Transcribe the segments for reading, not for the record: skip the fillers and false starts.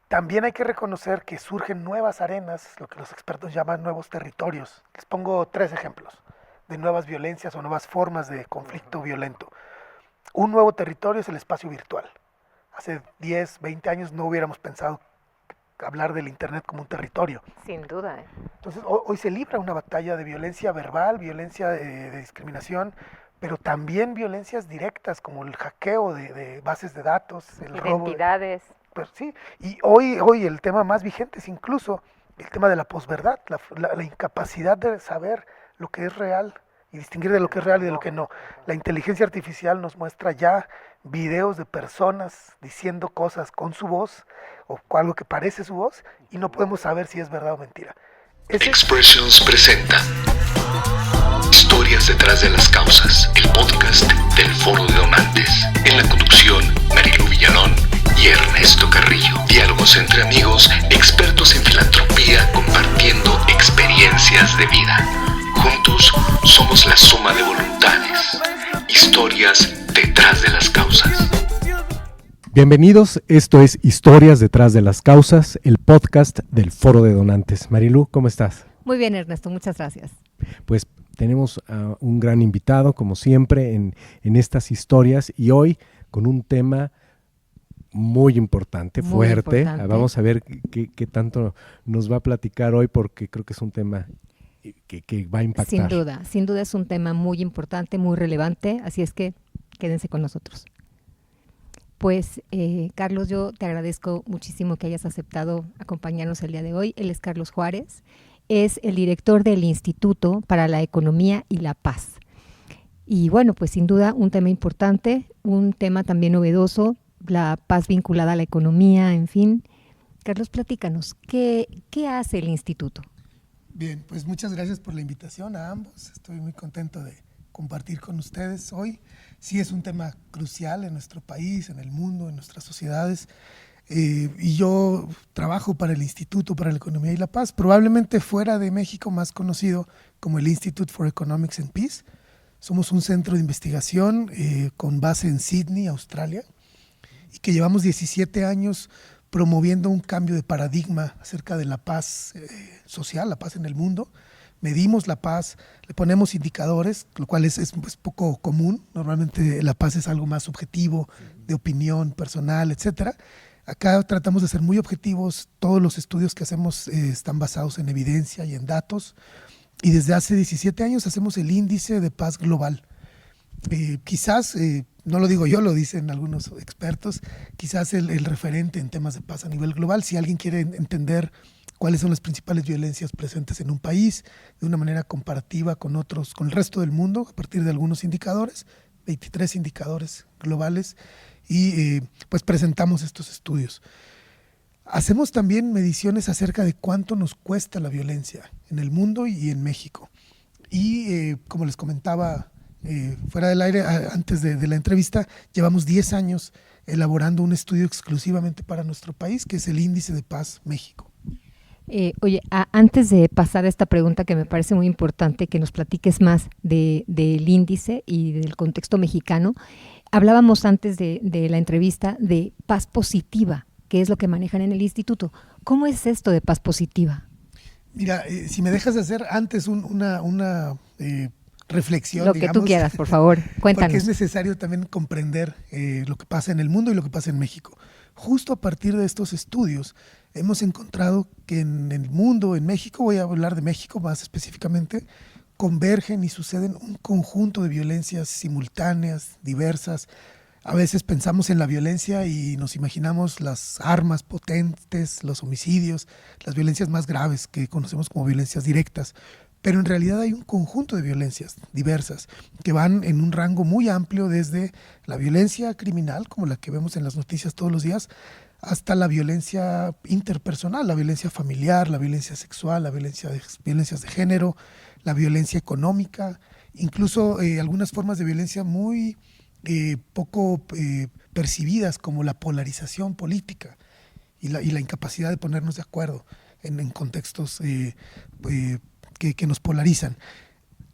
También hay que reconocer que surgen nuevas arenas, lo que los expertos llaman nuevos territorios. Les pongo 3 ejemplos de nuevas violencias o nuevas formas de conflicto violento. Un nuevo territorio es el espacio virtual. Hace 10, 20 años no hubiéramos pensado hablar del Internet como un territorio. Sin duda, ¿eh? Entonces, hoy se libra una batalla de violencia verbal, violencia de discriminación, pero también violencias directas como el hackeo de bases de datos, el robo. Identidades. Pues sí, y hoy el tema más vigente es incluso el tema de la posverdad, la incapacidad de saber lo que es real y distinguir de lo que es real y de lo que no. La inteligencia artificial nos muestra ya videos de personas diciendo cosas con su voz o algo que parece su voz y no podemos saber si es verdad o mentira. Expressions presenta Historias detrás de las causas, el podcast del Foro de Donantes. En la conducción, Marilu Villalón y Ernesto Carrillo. Diálogos entre amigos, expertos en filantropía, compartiendo experiencias de vida. Juntos somos la suma de voluntades. Historias detrás de las causas. Bienvenidos, esto es Historias detrás de las causas, el podcast del Foro de Donantes. Marilu, ¿cómo estás? Muy bien, Ernesto, muchas gracias. Pues tenemos a un gran invitado, como siempre, en estas historias y hoy con un tema muy importante, Muy fuerte. importante. Vamos a ver qué tanto nos va a platicar hoy porque creo que es un tema que va a impactar. Sin duda es un tema muy importante, muy relevante, así es que quédense con nosotros. Pues, Carlos, yo te agradezco muchísimo que hayas aceptado acompañarnos el día de hoy. Él es Carlos Juárez, es el director del Instituto para la Economía y la Paz. Y bueno, pues sin duda un tema importante, un tema también novedoso, la paz vinculada a la economía, en fin. Carlos, platícanos, ¿qué hace el Instituto? Bien, pues muchas gracias por la invitación a ambos. Estoy muy contento de compartir con ustedes hoy. Sí es un tema crucial en nuestro país, en el mundo, en nuestras sociedades. Y yo trabajo para el Instituto para la Economía y la Paz, probablemente fuera de México más conocido como el Institute for Economics and Peace. Somos un centro de investigación con base en Sydney, Australia, y que llevamos 17 años promoviendo un cambio de paradigma acerca de la paz social, la paz en el mundo. Medimos la paz, le ponemos indicadores, lo cual es poco común. Normalmente la paz es algo más subjetivo, de opinión personal, etcétera. Acá tratamos de ser muy objetivos. Todos los estudios que hacemos están basados en evidencia y en datos. Y desde hace 17 años hacemos el índice de paz global. Quizás, no lo digo yo, lo dicen algunos expertos, quizás el referente en temas de paz a nivel global. Si alguien quiere entender cuáles son las principales violencias presentes en un país de una manera comparativa con otros, con el resto del mundo, a partir de algunos indicadores, 23 indicadores globales, y pues presentamos estos estudios. Hacemos también mediciones acerca de cuánto nos cuesta la violencia en el mundo y en México. Y como les comentaba fuera del aire, antes de la entrevista, llevamos 10 años elaborando un estudio exclusivamente para nuestro país, que es el Índice de Paz México. Oye, antes de pasar a esta pregunta que me parece muy importante, que nos platiques más del índice y del contexto mexicano, hablábamos antes de la entrevista de paz positiva, que es lo que manejan en el instituto. ¿Cómo es esto de paz positiva? Mira, si me dejas hacer antes una reflexión, lo que digamos, tú quieras, por favor, cuéntanos. Porque es necesario también comprender lo que pasa en el mundo y lo que pasa en México. Justo a partir de estos estudios hemos encontrado que en el mundo, en México, voy a hablar de México más específicamente, convergen y suceden un conjunto de violencias simultáneas, diversas. A veces pensamos en la violencia y nos imaginamos las armas potentes, los homicidios, las violencias más graves que conocemos como violencias directas. Pero en realidad hay un conjunto de violencias diversas que van en un rango muy amplio, desde la violencia criminal, como la que vemos en las noticias todos los días, hasta la violencia interpersonal, la violencia familiar, la violencia sexual, violencias de género, la violencia económica, incluso algunas formas de violencia muy poco percibidas, como la polarización política y la incapacidad de ponernos de acuerdo en contextos que nos polarizan.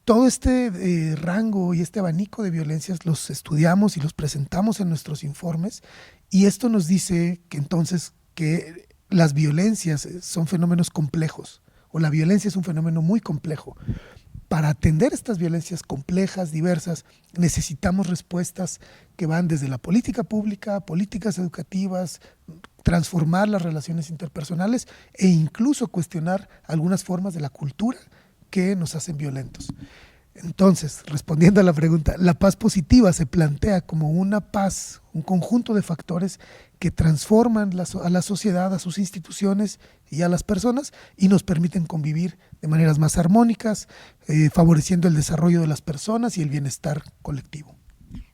Todo este rango y este abanico de violencias los estudiamos y los presentamos en nuestros informes, y esto nos dice que entonces que las violencias son fenómenos complejos, o la violencia es un fenómeno muy complejo. Para atender estas violencias complejas, diversas, necesitamos respuestas que van desde la política pública, políticas educativas, transformar las relaciones interpersonales e incluso cuestionar algunas formas de la cultura que nos hacen violentos. Entonces, respondiendo a la pregunta, la paz positiva se plantea como una paz, un conjunto de factores que transforman a la sociedad, a sus instituciones y a las personas y nos permiten convivir de maneras más armónicas, favoreciendo el desarrollo de las personas y el bienestar colectivo.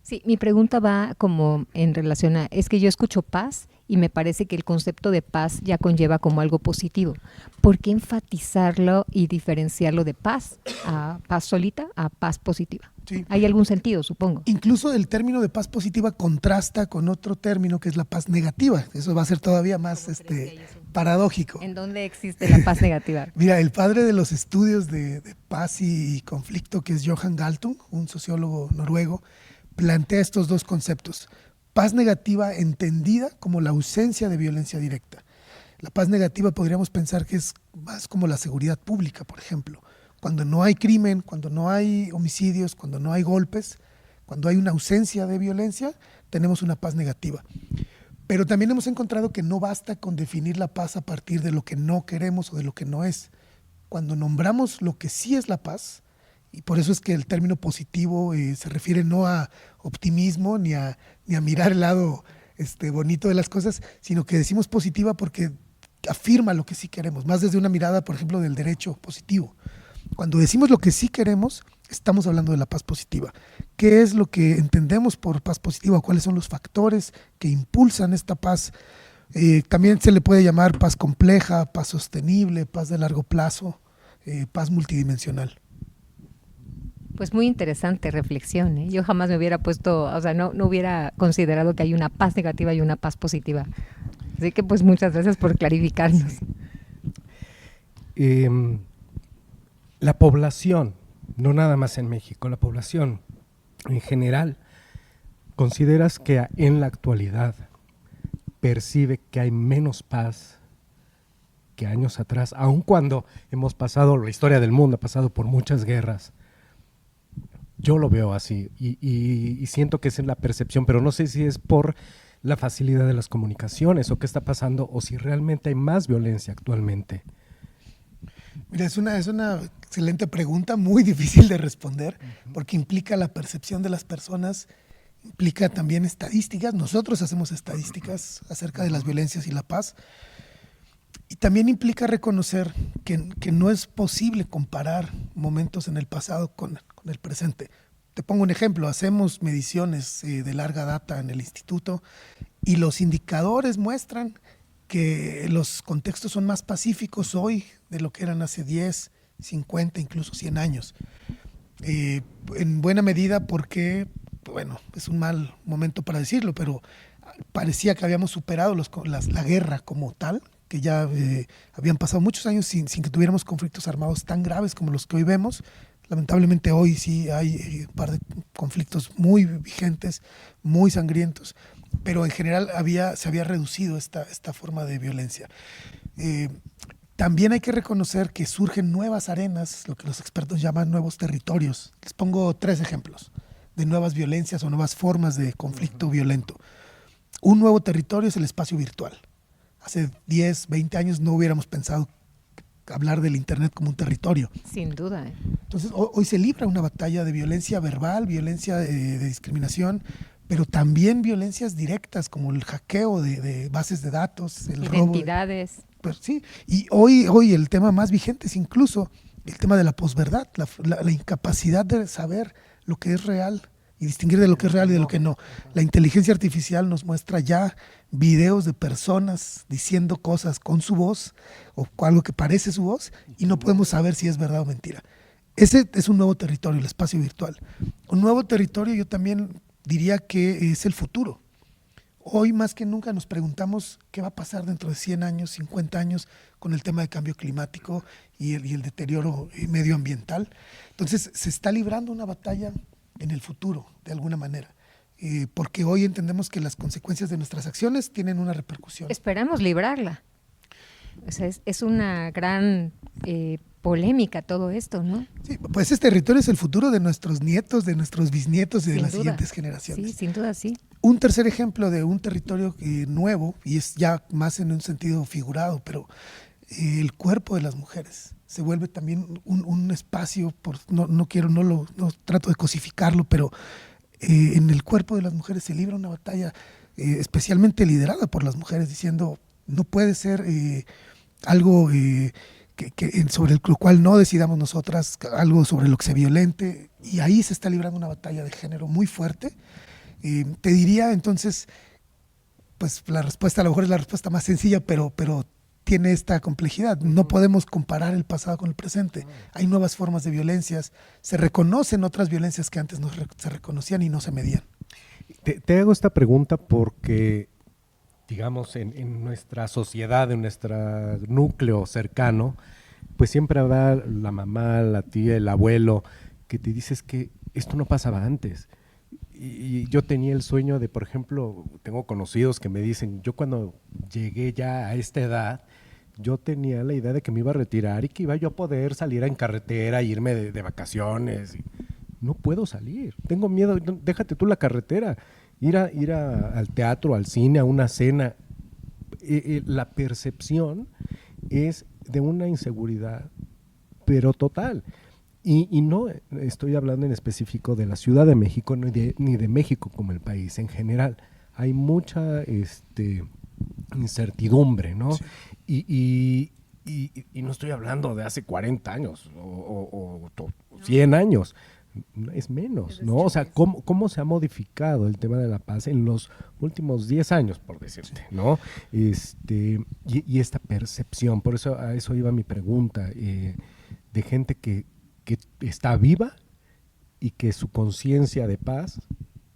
Sí, mi pregunta va como en relación a, es que yo escucho paz y me parece que el concepto de paz ya conlleva como algo positivo. ¿Por qué enfatizarlo y diferenciarlo de paz a paz solita a paz positiva? Sí. Hay algún sentido, supongo. Incluso el término de paz positiva contrasta con otro término que es la paz negativa. Eso va a ser todavía más paradójico. ¿En dónde existe la paz negativa? Mira, el padre de los estudios de paz y conflicto, que es Johan Galtung, un sociólogo noruego, plantea estos dos conceptos. Paz negativa entendida como la ausencia de violencia directa. La paz negativa podríamos pensar que es más como la seguridad pública, por ejemplo. Cuando no hay crimen, cuando no hay homicidios, cuando no hay golpes, cuando hay una ausencia de violencia, tenemos una paz negativa. Pero también hemos encontrado que no basta con definir la paz a partir de lo que no queremos o de lo que no es. Cuando nombramos lo que sí es la paz, y por eso es que el término positivo se refiere no a optimismo ni a mirar el lado bonito de las cosas, sino que decimos positiva porque afirma lo que sí queremos, más desde una mirada, por ejemplo, del derecho positivo. Cuando decimos lo que sí queremos, estamos hablando de la paz positiva. ¿Qué es lo que entendemos por paz positiva? ¿Cuáles son los factores que impulsan esta paz? También se le puede llamar paz compleja, paz sostenible, paz de largo plazo, paz multidimensional. Pues muy interesante reflexión, ¿eh? Yo jamás me hubiera puesto, o sea, no hubiera considerado que hay una paz negativa y una paz positiva. Así que pues muchas gracias por clarificarnos. La población, no nada más en México, la población en general, ¿consideras que en la actualidad percibe que hay menos paz que años atrás, aun cuando hemos pasado, la historia del mundo ha pasado por muchas guerras? Yo lo veo así y siento que esa es la percepción, pero no sé si es por la facilidad de las comunicaciones o qué está pasando o si realmente hay más violencia actualmente. Mira, es una excelente pregunta, muy difícil de responder, porque implica la percepción de las personas, implica también estadísticas. Nosotros hacemos estadísticas acerca de las violencias y la paz, y también implica reconocer que no es posible comparar momentos en el pasado con el presente. Te pongo un ejemplo, hacemos mediciones de larga data en el instituto y los indicadores muestran que los contextos son más pacíficos hoy de lo que eran hace 10, 50, incluso 100 años. En buena medida porque, bueno, es un mal momento para decirlo, pero parecía que habíamos superado la guerra como tal, que ya habían pasado muchos años sin que tuviéramos conflictos armados tan graves como los que hoy vemos. Lamentablemente hoy sí hay un par de conflictos muy vigentes, muy sangrientos, pero en general se había reducido esta forma de violencia. También hay que reconocer que surgen nuevas arenas, lo que los expertos llaman nuevos territorios. Les pongo 3 ejemplos de nuevas violencias o nuevas formas de conflicto violento. Un nuevo territorio es el espacio virtual. Hace 10, 20 años no hubiéramos pensado hablar del Internet como un territorio. Sin duda. Entonces, hoy se libra una batalla de violencia verbal, violencia de discriminación, pero también violencias directas como el hackeo de bases de datos, el identidades. robo. Pues sí, y hoy el tema más vigente es incluso el tema de la posverdad, la incapacidad de saber lo que es real y distinguir de lo que es real y de lo que no. La inteligencia artificial nos muestra ya videos de personas diciendo cosas con su voz o algo que parece su voz y no podemos saber si es verdad o mentira. Ese es un nuevo territorio, el espacio virtual. Un nuevo territorio yo también diría que es el futuro. Hoy más que nunca nos preguntamos qué va a pasar dentro de 100 años, 50 años con el tema de cambio climático y el deterioro medioambiental. Entonces se está librando una batalla en el futuro, de alguna manera, porque hoy entendemos que las consecuencias de nuestras acciones tienen una repercusión. Esperamos librarla. O sea, es una gran polémica todo esto, ¿no? Sí, pues este territorio es el futuro de nuestros nietos, de nuestros bisnietos y de Sin las duda. siguientes generaciones. Sí, sin duda, sí. Un tercer ejemplo de un territorio nuevo, y es ya más en un sentido figurado, pero el cuerpo de las mujeres se vuelve también un espacio, no trato de cosificarlo, pero en el cuerpo de las mujeres se libra una batalla especialmente liderada por las mujeres, diciendo no puede ser algo sobre lo cual no decidamos nosotras, algo sobre lo que se violente, y ahí se está librando una batalla de género muy fuerte. Te diría entonces, pues la respuesta a lo mejor es la respuesta más sencilla, pero tiene esta complejidad. No podemos comparar el pasado con el presente. Hay nuevas formas de violencias, se reconocen otras violencias que antes no se reconocían y no se medían. Te hago esta pregunta porque, digamos, en nuestra sociedad, en nuestro núcleo cercano, pues siempre habrá la mamá, la tía, el abuelo, que te dices que esto no pasaba antes. Y yo tenía el sueño de, por ejemplo, tengo conocidos que me dicen, yo cuando llegué ya a esta edad, yo tenía la idea de que me iba a retirar y que iba yo a poder salir en carretera, irme de vacaciones. No puedo salir, tengo miedo, déjate tú la carretera, ir al teatro, al cine, a una cena. La percepción es de una inseguridad, pero total. Y no estoy hablando en específico de la Ciudad de México ni de México como el país en general. Hay mucha incertidumbre, ¿no? Sí. Y no estoy hablando de hace 40 años o 100 años, es menos, ¿no? O sea, ¿cómo se ha modificado el tema de la paz en los últimos 10 años, por decirte, ¿no? Y esta percepción, por eso a eso iba mi pregunta, de gente que está viva y que su conciencia de paz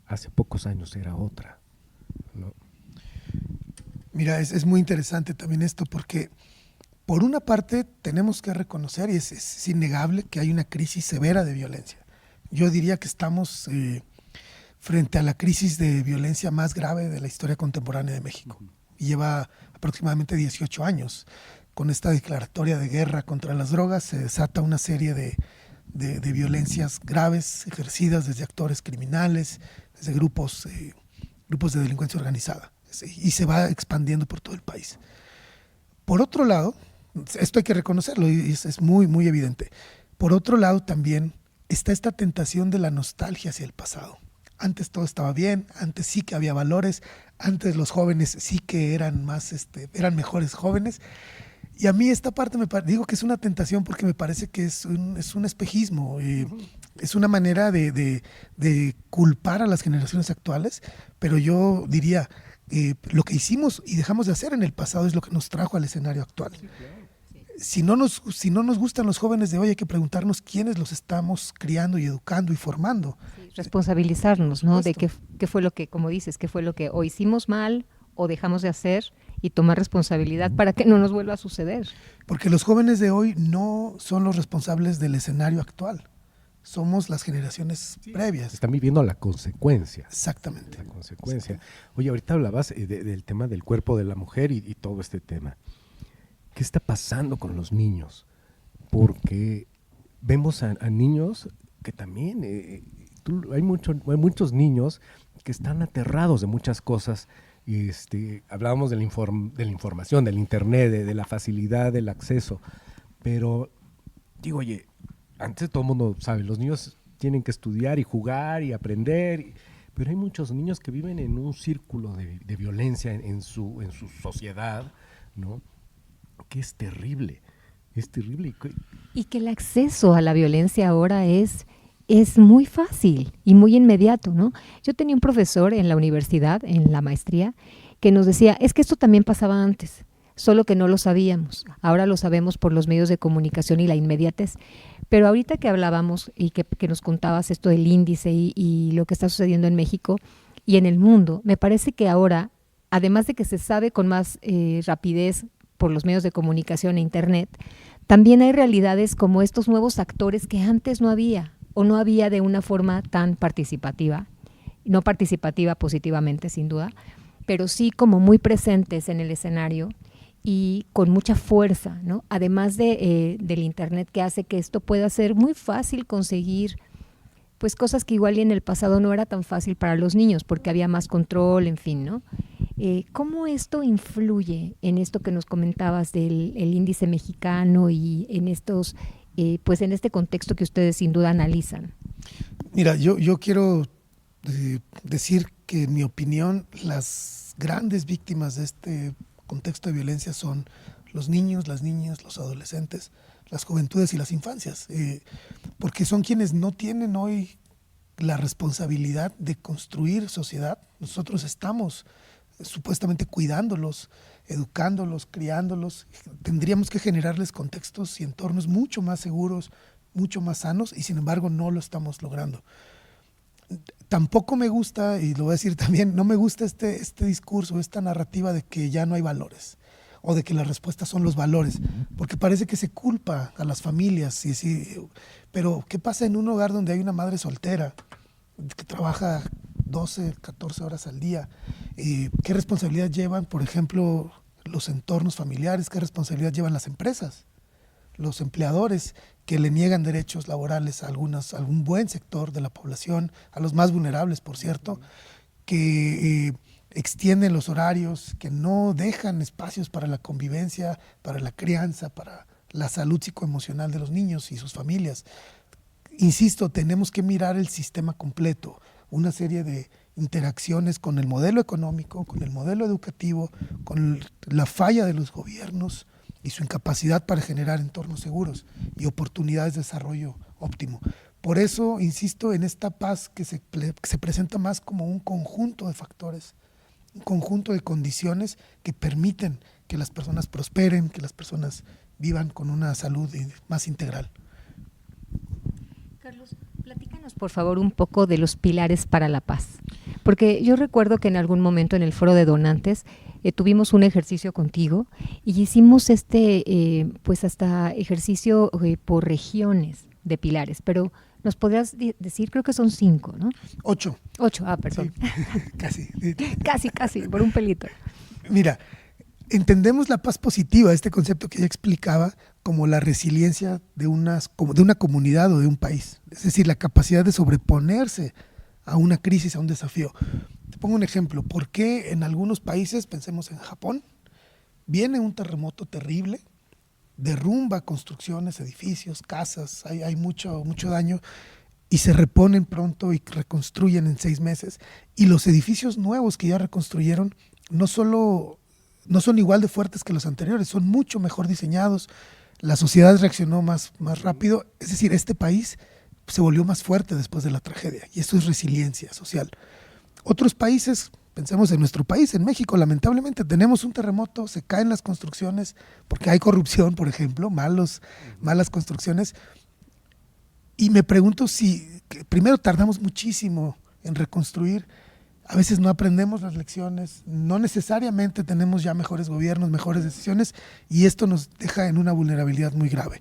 hace pocos años era otra, ¿no? Mira, es muy interesante también esto porque por una parte tenemos que reconocer, y es innegable, que hay una crisis severa de violencia. Yo diría que estamos frente a la crisis de violencia más grave de la historia contemporánea de México. Y lleva aproximadamente 18 años. Con esta declaratoria de guerra contra las drogas se desata una serie de violencias graves ejercidas desde actores criminales, desde grupos de delincuencia organizada, y se va expandiendo por todo el país. Por otro lado, esto hay que reconocerlo y es muy, muy evidente. Por otro lado también está esta tentación de la nostalgia hacia el pasado. Antes todo estaba bien, antes sí que había valores, antes los jóvenes sí que eran mejores jóvenes. Y a mí esta parte digo que es una tentación porque me parece que es un espejismo, es una manera de culpar a las generaciones actuales, pero yo diría, lo que hicimos y dejamos de hacer en el pasado es lo que nos trajo al escenario actual. Sí, claro. Si no nos gustan los jóvenes de hoy, hay que preguntarnos quiénes los estamos criando y educando y formando. Sí, responsabilizarnos, ¿no? De qué fue lo que, como dices, qué fue lo que o hicimos mal o dejamos de hacer, y tomar responsabilidad para que no nos vuelva a suceder. Porque los jóvenes de hoy no son los responsables del escenario actual. Somos las generaciones previas. Están viviendo la consecuencia. Exactamente. La consecuencia. Oye, ahorita hablabas del tema del cuerpo de la mujer y todo este tema. ¿Qué está pasando con los niños? Porque vemos a niños que también, hay muchos niños que están aterrados de muchas cosas. Hablábamos de la información, del internet, de la facilidad del acceso, pero digo, oye, antes todo el mundo sabe, los niños tienen que estudiar y jugar y aprender, pero hay muchos niños que viven en un círculo de violencia en su sociedad, ¿no? Que es terrible. Y que el acceso a la violencia ahora es muy fácil y muy inmediato, ¿no? Yo tenía un profesor en la universidad, en la maestría, que nos decía, es que esto también pasaba antes, solo que no lo sabíamos. Ahora lo sabemos por los medios de comunicación y la inmediatez. Pero ahorita que hablábamos y que nos contabas esto del índice y lo que está sucediendo en México y en el mundo, me parece que ahora, además de que se sabe con más rapidez por los medios de comunicación e internet, también hay realidades como estos nuevos actores que antes no había, o no había de una forma tan participativa, no participativa positivamente sin duda, pero sí como muy presentes en el escenario y con mucha fuerza, ¿no? Además del Internet, que hace que esto pueda ser muy fácil conseguir pues cosas que igual y en el pasado no era tan fácil para los niños porque había más control, en fin, ¿no? ¿Cómo esto influye en esto que nos comentabas del el índice mexicano y en estos, pues en este contexto que ustedes sin duda analizan? Mira, yo quiero decir que en mi opinión las grandes víctimas de este contexto de violencia son los niños, las niñas, los adolescentes, las juventudes y las infancias, porque son quienes no tienen hoy la responsabilidad de construir sociedad. Nosotros estamos supuestamente cuidándolos, educándolos, criándolos. Tendríamos que generarles contextos y entornos mucho más seguros, mucho más sanos, y sin embargo no lo estamos logrando. Tampoco me gusta, y lo voy a decir también, no me gusta este discurso, esta narrativa de que ya no hay valores o de que las respuestas son los valores, porque parece que se culpa a las familias. Pero ¿qué pasa en un hogar donde hay una madre soltera que trabaja 12, 14 horas al día? ¿Qué responsabilidad llevan, por ejemplo, los entornos familiares? ¿Qué responsabilidad llevan las empresas? Los empleadores que le niegan derechos laborales a algún buen sector de la población, a los más vulnerables, por cierto, que extienden los horarios, que no dejan espacios para la convivencia, para la crianza, para la salud psicoemocional de los niños y sus familias. Insisto, tenemos que mirar el sistema completo, una serie de interacciones con el modelo económico, con el modelo educativo, con la falla de los gobiernos y su incapacidad para generar entornos seguros y oportunidades de desarrollo óptimo. Por eso insisto en esta paz que se presenta más como un conjunto de factores, un conjunto de condiciones que permiten que las personas prosperen, que las personas vivan con una salud más integral. Carlos, platícanos por favor un poco de los pilares para la paz, porque yo recuerdo que en algún momento en el foro de donantes tuvimos un ejercicio contigo y hicimos pues hasta ejercicio por regiones de pilares, pero nos podrías decir, creo que son 5, ¿no? 8. 8, perdón. Sí, casi, por un pelito. Mira, entendemos la paz positiva, este concepto que ya explicaba, como la resiliencia de una comunidad o de un país. Es decir, la capacidad de sobreponerse a una crisis, a un desafío. Te pongo un ejemplo. ¿Por qué en algunos países, pensemos en Japón, viene un terremoto terrible, derrumba construcciones, edificios, casas, hay mucho daño, y se reponen pronto y reconstruyen en 6 meses? Y los edificios nuevos que ya reconstruyeron no son igual de fuertes que los anteriores, son mucho mejor diseñados, la sociedad reaccionó más rápido. Es decir, este país se volvió más fuerte después de la tragedia, y esto es resiliencia social. Otros países, pensemos en nuestro país, en México, lamentablemente tenemos un terremoto, se caen las construcciones porque hay corrupción, por ejemplo, malas construcciones, y me pregunto si primero tardamos muchísimo en reconstruir, a veces no aprendemos las lecciones, no necesariamente tenemos ya mejores gobiernos, mejores decisiones, y esto nos deja en una vulnerabilidad muy grave.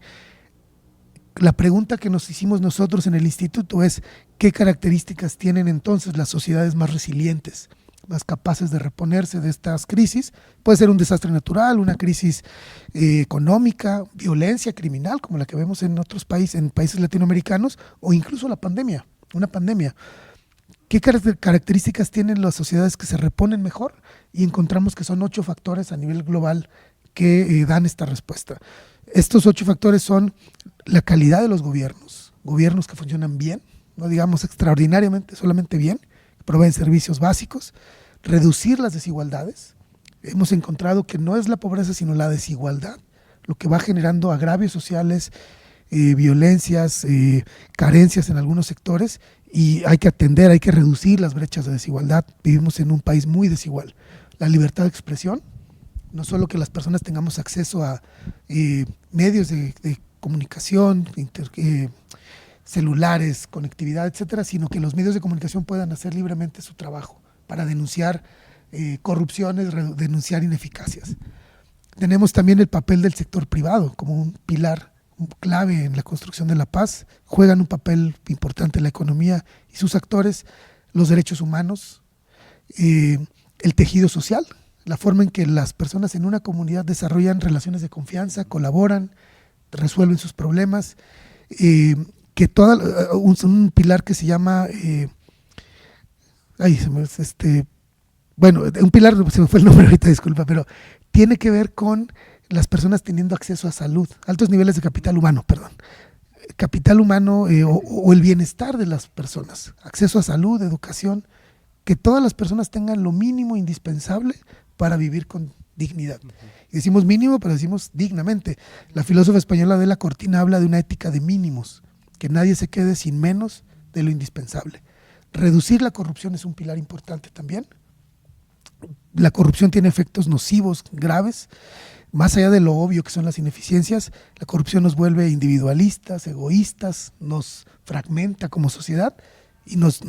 La pregunta que nos hicimos nosotros en el instituto es: ¿qué características tienen entonces las sociedades más resilientes, más capaces de reponerse de estas crisis? Puede ser un desastre natural, una crisis económica, violencia criminal como la que vemos en otros países, en países latinoamericanos, o incluso la pandemia, una pandemia. ¿Qué características tienen las sociedades que se reponen mejor? Y encontramos que son 8 factores a nivel global que dan esta respuesta. Estos 8 factores son la calidad de los gobiernos que funcionan bien, no digamos extraordinariamente, solamente bien, que proveen servicios básicos, reducir las desigualdades. Hemos encontrado que no es la pobreza, sino la desigualdad, lo que va generando agravios sociales, violencias, carencias en algunos sectores, y hay que atender, hay que reducir las brechas de desigualdad. Vivimos en un país muy desigual. La libertad de expresión, no solo que las personas tengamos acceso a medios de comunicación, celulares, conectividad, etcétera, sino que los medios de comunicación puedan hacer libremente su trabajo para denunciar corrupciones, denunciar ineficacias. Tenemos también el papel del sector privado como un pilar clave en la construcción de la paz. Juegan un papel importante en la economía y sus actores, los derechos humanos, el tejido social. la forma en que las personas en una comunidad desarrollan relaciones de confianza, colaboran, resuelven sus problemas, que un pilar que se llama, un pilar, se me fue el nombre ahorita, disculpa, pero tiene que ver con las personas teniendo acceso a salud, altos niveles de capital humano, o el bienestar de las personas, acceso a salud, educación, que todas las personas tengan lo mínimo indispensable para vivir con dignidad. Y decimos mínimo, pero decimos dignamente. La filósofa española Adela Cortina habla de una ética de mínimos, que nadie se quede sin menos de lo indispensable. Reducir la corrupción es un pilar importante también. La corrupción tiene efectos nocivos, graves. Más allá de lo obvio que son las ineficiencias, la corrupción nos vuelve individualistas, egoístas, nos fragmenta como sociedad y nos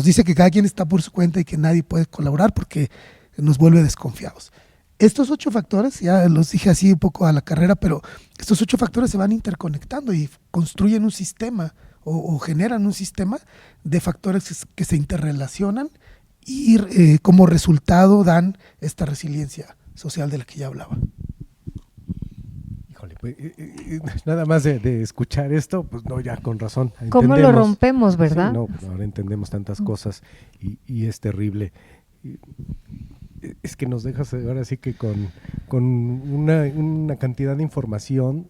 dice que cada quien está por su cuenta y que nadie puede colaborar porque nos vuelve desconfiados. Estos 8 factores, ya los dije así un poco a la carrera, pero estos 8 factores se van interconectando y construyen un sistema o generan un sistema de factores que se interrelacionan y como resultado dan esta resiliencia social de la que ya hablaba. Híjole, pues, nada más de escuchar esto, pues no, ya con razón. ¿Cómo lo rompemos, verdad? Sí, no, pues ahora entendemos tantas cosas y es terrible. Es que nos dejas ahora sí que con una cantidad de información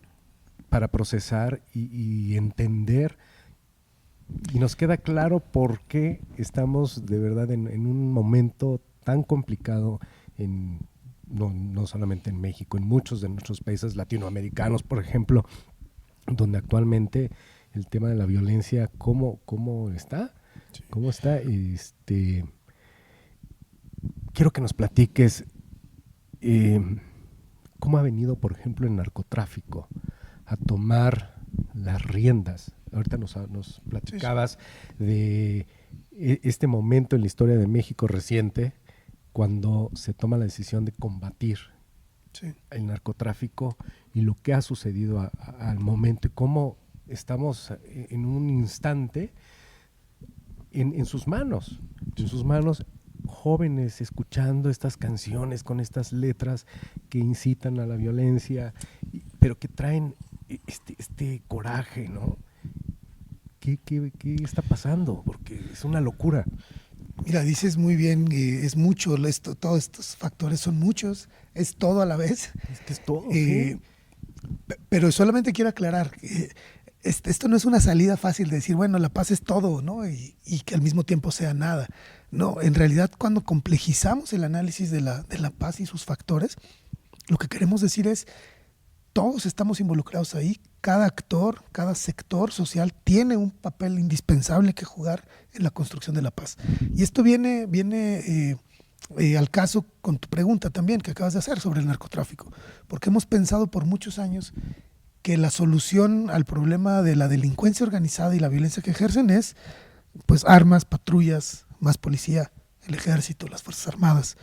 para procesar y entender, y nos queda claro por qué estamos de verdad en un momento tan complicado, no solamente en México, en muchos de nuestros países latinoamericanos, por ejemplo, donde actualmente el tema de la violencia, ¿cómo está? Sí. ¿Cómo está? Quiero que nos platiques cómo ha venido, por ejemplo, el narcotráfico a tomar las riendas. Ahorita nos platicabas de este momento en la historia de México reciente, cuando se toma la decisión de combatir el narcotráfico y lo que ha sucedido al momento y cómo estamos en un instante en sus manos, jóvenes escuchando estas canciones con estas letras que incitan a la violencia, pero que traen este coraje, ¿no? ¿Qué está pasando? Porque es una locura. Mira, dices muy bien, es mucho, todos estos factores son muchos, es todo a la vez. Es que es todo, sí. Pero solamente quiero aclarar que esto no es una salida fácil de decir, bueno, la paz es todo, ¿no? Y que al mismo tiempo sea nada. No, en realidad cuando complejizamos el análisis de la paz y sus factores, lo que queremos decir es, todos estamos involucrados ahí, cada actor, cada sector social tiene un papel indispensable que jugar en la construcción de la paz. Y esto viene al caso con tu pregunta también que acabas de hacer sobre el narcotráfico, porque hemos pensado por muchos años que la solución al problema de la delincuencia organizada y la violencia que ejercen es pues armas, patrullas, más policía, el ejército, las fuerzas armadas.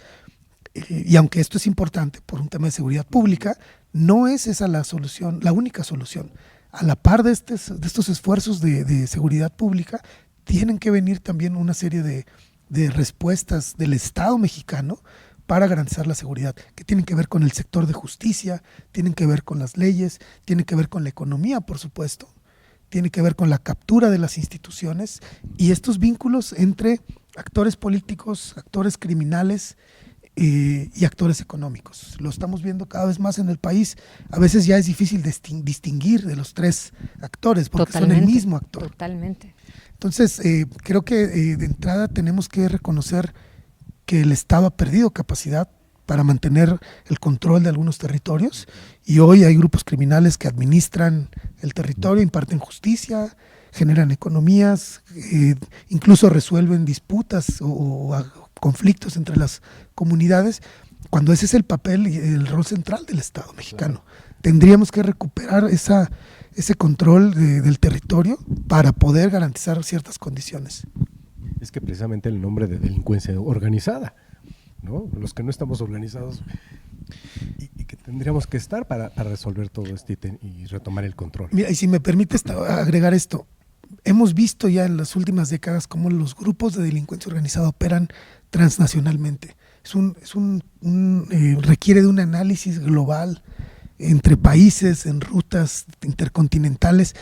Y aunque esto es importante por un tema de seguridad pública, no es esa la solución, la única solución. A la par de estos esfuerzos de seguridad pública, tienen que venir también una serie de respuestas del Estado mexicano para garantizar la seguridad, que tienen que ver con el sector de justicia, tienen que ver con las leyes, tienen que ver con la economía, por supuesto, tiene que ver con la captura de las instituciones y estos vínculos entre actores políticos, actores criminales y actores económicos. Lo estamos viendo cada vez más en el país. A veces ya es difícil distinguir de los 3 actores porque son el mismo actor. Totalmente. Entonces, creo que de entrada tenemos que reconocer que el Estado ha perdido capacidad para mantener el control de algunos territorios y hoy hay grupos criminales que administran el territorio, imparten justicia, generan economías, incluso resuelven disputas o conflictos entre las comunidades, cuando ese es el papel y el rol central del Estado mexicano. Claro. Tendríamos que recuperar ese control del territorio para poder garantizar ciertas condiciones. Es que precisamente el nombre de delincuencia organizada, ¿no? Los que no estamos organizados y que tendríamos que estar para resolver todo esto y retomar el control. Mira, y si me permites agregar esto, hemos visto ya en las últimas décadas cómo los grupos de delincuencia organizada operan transnacionalmente. requiere de un análisis global entre países, en rutas intercontinentales.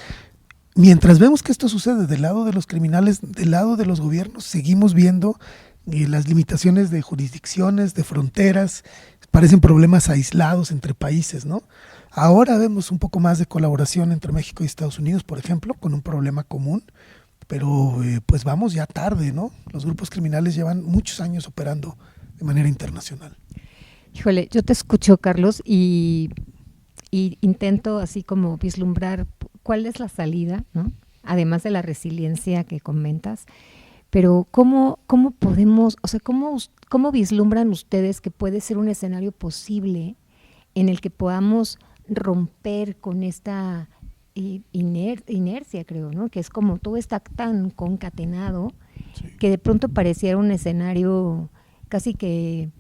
Mientras vemos que esto sucede del lado de los criminales, del lado de los gobiernos, seguimos viendo las limitaciones de jurisdicciones, de fronteras, parecen problemas aislados entre países, ¿no? Ahora vemos un poco más de colaboración entre México y Estados Unidos, por ejemplo, con un problema común, pero pues vamos ya tarde, ¿no? Los grupos criminales llevan muchos años operando de manera internacional. Híjole, yo te escucho, Carlos, y intento así como vislumbrar cuál es la salida, ¿no? Además de la resiliencia que comentas, pero ¿cómo podemos, o sea, cómo vislumbran ustedes que puede ser un escenario posible en el que podamos romper con esta inercia, creo, ¿no? Que es como todo está tan concatenado, sí, que de pronto pareciera un escenario casi que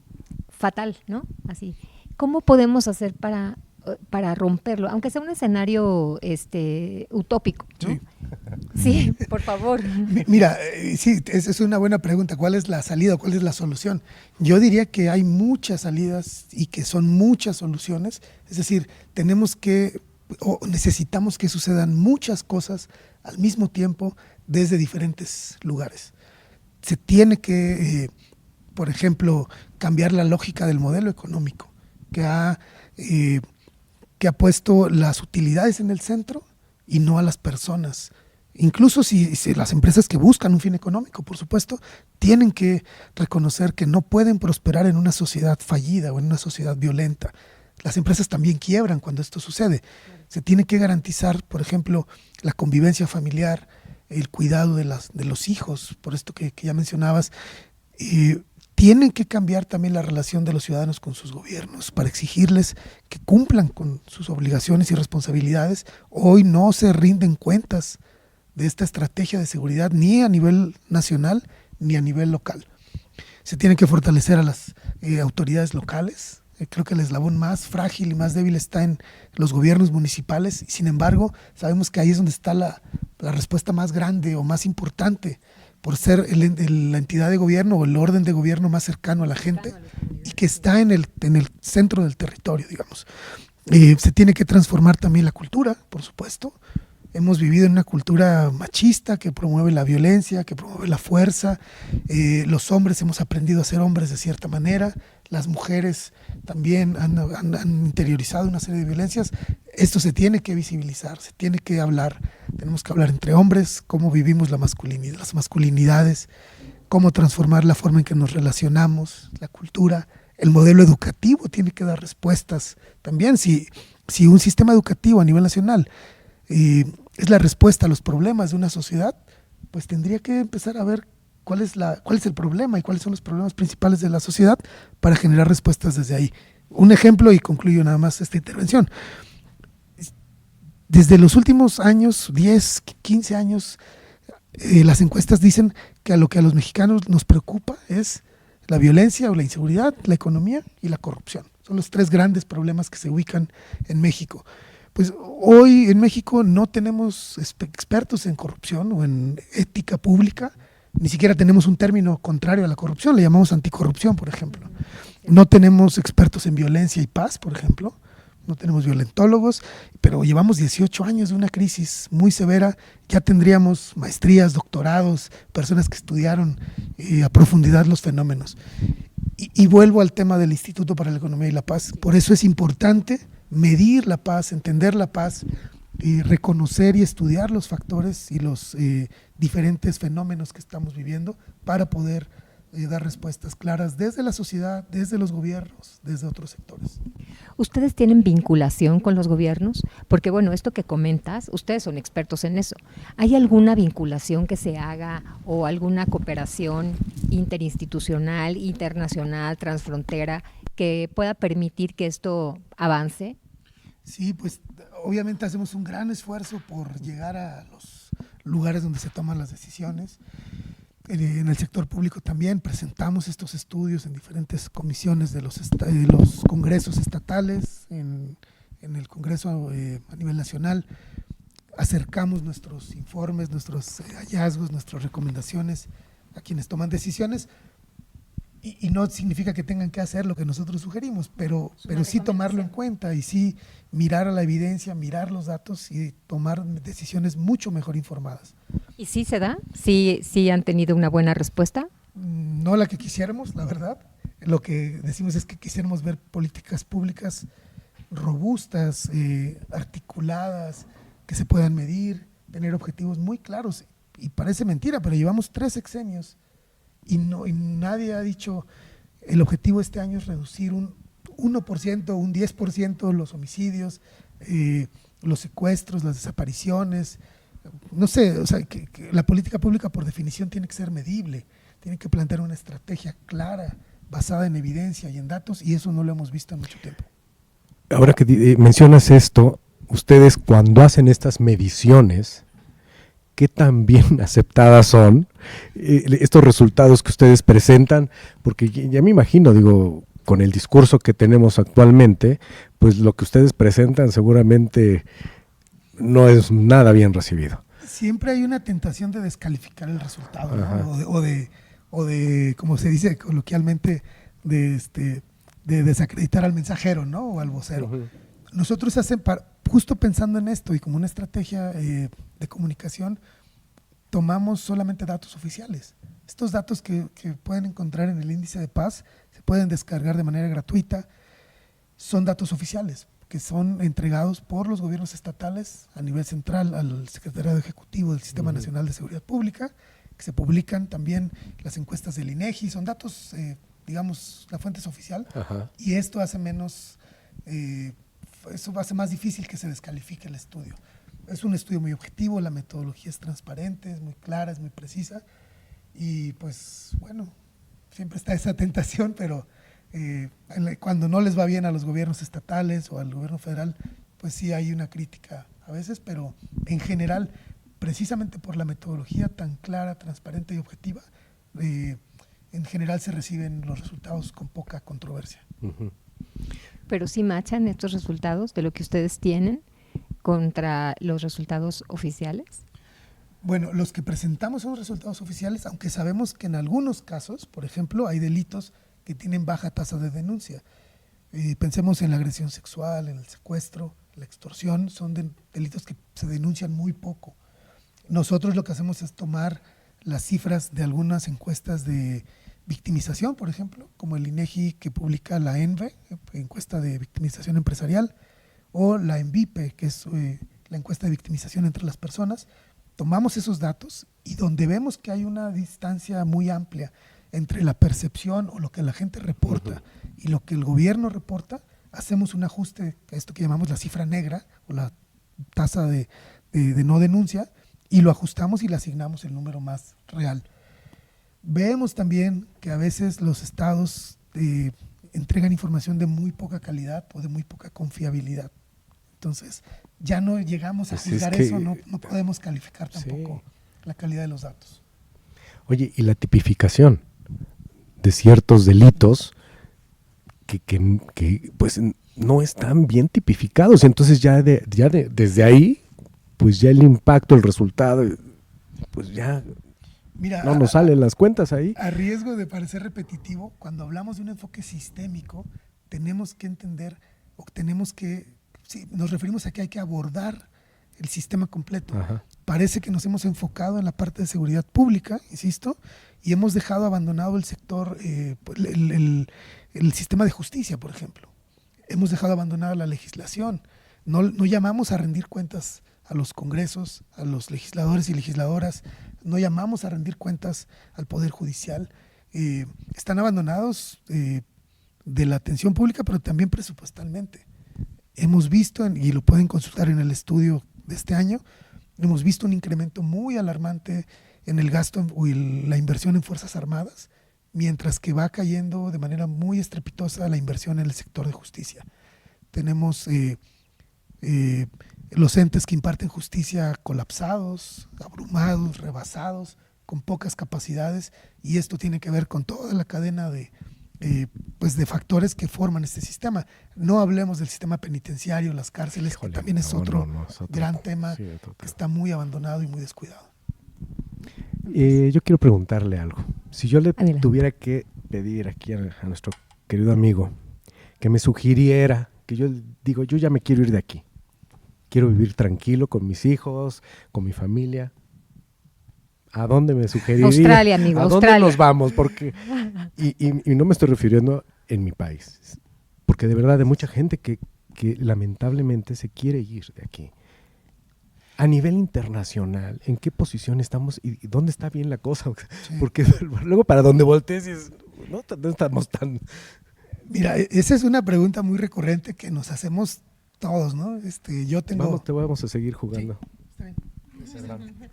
fatal, ¿no? Así. ¿Cómo podemos hacer para romperlo? Aunque sea un escenario utópico, ¿no? Sí. Sí, por favor. Mira, sí, esa es una buena pregunta. ¿Cuál es la salida? ¿Cuál es la solución? Yo diría que hay muchas salidas y que son muchas soluciones. Es decir, necesitamos que sucedan muchas cosas al mismo tiempo desde diferentes lugares. Se tiene que, por ejemplo, cambiar la lógica del modelo económico que ha puesto las utilidades en el centro y no a las personas. Incluso si las empresas que buscan un fin económico, por supuesto, tienen que reconocer que no pueden prosperar en una sociedad fallida o en una sociedad violenta. Las empresas también quiebran cuando esto sucede. Se tiene que garantizar, por ejemplo, la convivencia familiar, el cuidado de los hijos, por esto que ya mencionabas. Tienen que cambiar también la relación de los ciudadanos con sus gobiernos para exigirles que cumplan con sus obligaciones y responsabilidades. Hoy no se rinden cuentas de esta estrategia de seguridad ni a nivel nacional ni a nivel local. Se tiene que fortalecer a las autoridades locales. Creo que el eslabón más frágil y más débil está en los gobiernos municipales. Sin embargo, sabemos que ahí es donde está la respuesta más grande o más importante, por ser la entidad de gobierno o el orden de gobierno más cercano a la gente y que está en el centro del territorio, digamos. Se tiene que transformar también la cultura, por supuesto. Hemos vivido en una cultura machista que promueve la violencia, que promueve la fuerza. Los hombres hemos aprendido a ser hombres de cierta manera. Las mujeres también han interiorizado una serie de violencias. Esto se tiene que visibilizar, se tiene que hablar. Tenemos que hablar entre hombres, cómo vivimos las masculinidades, cómo transformar la forma en que nos relacionamos, la cultura. El modelo educativo tiene que dar respuestas también. Si un sistema educativo a nivel nacional es la respuesta a los problemas de una sociedad, pues tendría que empezar a ver cuál es el problema y cuáles son los problemas principales de la sociedad para generar respuestas desde ahí. Un ejemplo, y concluyo nada más esta intervención. Desde los últimos años, 10, 15 años, las encuestas dicen que lo que a los mexicanos nos preocupa es la violencia o la inseguridad, la economía y la corrupción. Son los 3 grandes problemas que se ubican en México. Pues hoy en México no tenemos expertos en corrupción o en ética pública, ni siquiera tenemos un término contrario a la corrupción, le llamamos anticorrupción, por ejemplo. No tenemos expertos en violencia y paz, por ejemplo, no tenemos violentólogos, pero llevamos 18 años de una crisis muy severa, ya tendríamos maestrías, doctorados, personas que estudiaron a profundidad los fenómenos. Y vuelvo al tema del Instituto para la Economía y la Paz, por eso es importante medir la paz, entender la paz, reconocer y estudiar los factores y los diferentes fenómenos que estamos viviendo para poder dar respuestas claras desde la sociedad, desde los gobiernos, desde otros sectores. ¿Ustedes tienen vinculación con los gobiernos? Porque bueno, esto que comentas, ustedes son expertos en eso. ¿Hay alguna vinculación que se haga o alguna cooperación interinstitucional, internacional, transfrontera que pueda permitir que esto avance? Sí, pues obviamente hacemos un gran esfuerzo por llegar a los lugares donde se toman las decisiones. En el sector público también presentamos estos estudios en diferentes comisiones de los congresos estatales, en el Congreso a nivel nacional. Acercamos nuestros informes, nuestros hallazgos, nuestras recomendaciones a quienes toman decisiones. Y no significa que tengan que hacer lo que nosotros sugerimos, pero sí tomarlo en cuenta y sí mirar a la evidencia, mirar los datos y tomar decisiones mucho mejor informadas. ¿Y sí se da? ¿Sí han tenido una buena respuesta? No la que quisiéramos, la verdad. Lo que decimos es que quisiéramos ver políticas públicas robustas, articuladas, que se puedan medir, tener objetivos muy claros. Y parece mentira, pero llevamos 3 sexenios y nadie ha dicho el objetivo este año es reducir un 1%, un 10% los homicidios, los secuestros, las desapariciones. No sé, o sea, que la política pública por definición tiene que ser medible, tiene que plantear una estrategia clara, basada en evidencia y en datos, y eso no lo hemos visto en mucho tiempo. Ahora que mencionas esto, ustedes cuando hacen estas mediciones, ¿qué tan bien aceptadas son estos resultados que ustedes presentan? Porque ya me imagino, digo, con el discurso que tenemos actualmente, pues lo que ustedes presentan seguramente no es nada bien recibido. Siempre hay una tentación de descalificar el resultado, ¿no? o de, como se dice coloquialmente, de desacreditar al mensajero, ¿no? O al vocero. Uh-huh. Nosotros justo pensando en esto y como una estrategia de comunicación, tomamos solamente datos oficiales. Estos datos que pueden encontrar en el índice de paz se pueden descargar de manera gratuita. Son datos oficiales que son entregados por los gobiernos estatales a nivel central al Secretariado Ejecutivo del Sistema Nacional de Seguridad Pública, que se publican también las encuestas del INEGI. Son datos, digamos, la fuente es oficial. Ajá. Y esto hace menos, eso hace más difícil que se descalifique el estudio. Es un estudio muy objetivo, la metodología es transparente, es muy clara, es muy precisa y pues bueno, siempre está esa tentación, pero cuando no les va bien a los gobiernos estatales o al gobierno federal, pues sí hay una crítica a veces, pero en general, precisamente por la metodología tan clara, transparente y objetiva, en general se reciben los resultados con poca controversia. Uh-huh. Pero sí machan estos resultados de lo que ustedes tienen contra los resultados oficiales. Bueno, los que presentamos son los resultados oficiales, aunque sabemos que en algunos casos, por ejemplo, hay delitos que tienen baja tasa de denuncia. Pensemos en la agresión sexual, en el secuestro, la extorsión, son delitos que se denuncian muy poco. Nosotros lo que hacemos es tomar las cifras de algunas encuestas de victimización, por ejemplo, como el INEGI que publica la ENVE, encuesta de victimización empresarial, o la ENVIPE, que es la encuesta de victimización entre las personas. Tomamos esos datos y donde vemos que hay una distancia muy amplia entre la percepción o lo que la gente reporta y lo que el gobierno reporta, hacemos un ajuste, esto que llamamos la cifra negra o la tasa de no denuncia, y lo ajustamos y le asignamos el número más real. Vemos también que a veces los estados entregan información de muy poca calidad o de muy poca confiabilidad. Entonces, ya no llegamos a juzgar eso, no podemos calificar tampoco la calidad de los datos. Oye, y la tipificación de ciertos delitos que pues no están bien tipificados, entonces desde ahí, pues ya el impacto, el resultado, pues ya no nos salen las cuentas ahí. A riesgo de parecer repetitivo, cuando hablamos de un enfoque sistémico, tenemos que entender, o tenemos que, sí, nos referimos a que hay que abordar el sistema completo. Ajá. Parece que nos hemos enfocado en la parte de seguridad pública, insisto, y hemos dejado abandonado el sector, el sistema de justicia, por ejemplo. Hemos dejado abandonada la legislación. No llamamos a rendir cuentas a los congresos, a los legisladores y legisladoras. No llamamos a rendir cuentas al Poder Judicial. Están abandonados de la atención pública, pero también presupuestalmente. Hemos visto, y lo pueden consultar en el estudio de este año, hemos visto un incremento muy alarmante en el gasto y la inversión en Fuerzas Armadas, mientras que va cayendo de manera muy estrepitosa la inversión en el sector de justicia. Tenemos los entes que imparten justicia colapsados, abrumados, rebasados, con pocas capacidades, y esto tiene que ver con toda la cadena de factores que forman este sistema. No hablemos del sistema penitenciario, las cárceles, que también es otro gran tema que está muy abandonado y muy descuidado. Yo quiero preguntarle algo. Si yo le tuviera que pedir aquí a nuestro querido amigo que me sugiriera, que yo digo, yo ya me quiero ir de aquí. Quiero vivir tranquilo con mis hijos, con mi familia. ¿A dónde me sugeriría? Australia, amigo, ¿A Australia. dónde nos vamos? Porque, y no me estoy refiriendo en mi país, porque de verdad hay mucha gente que lamentablemente se quiere ir de aquí. A nivel internacional, ¿en qué posición estamos y dónde está bien la cosa? Sí. Porque luego para donde voltees dices, no estamos tan... Mira, esa es una pregunta muy recurrente que nos hacemos todos, ¿no? Yo tengo... Vamos a seguir jugando. Sí, está bien.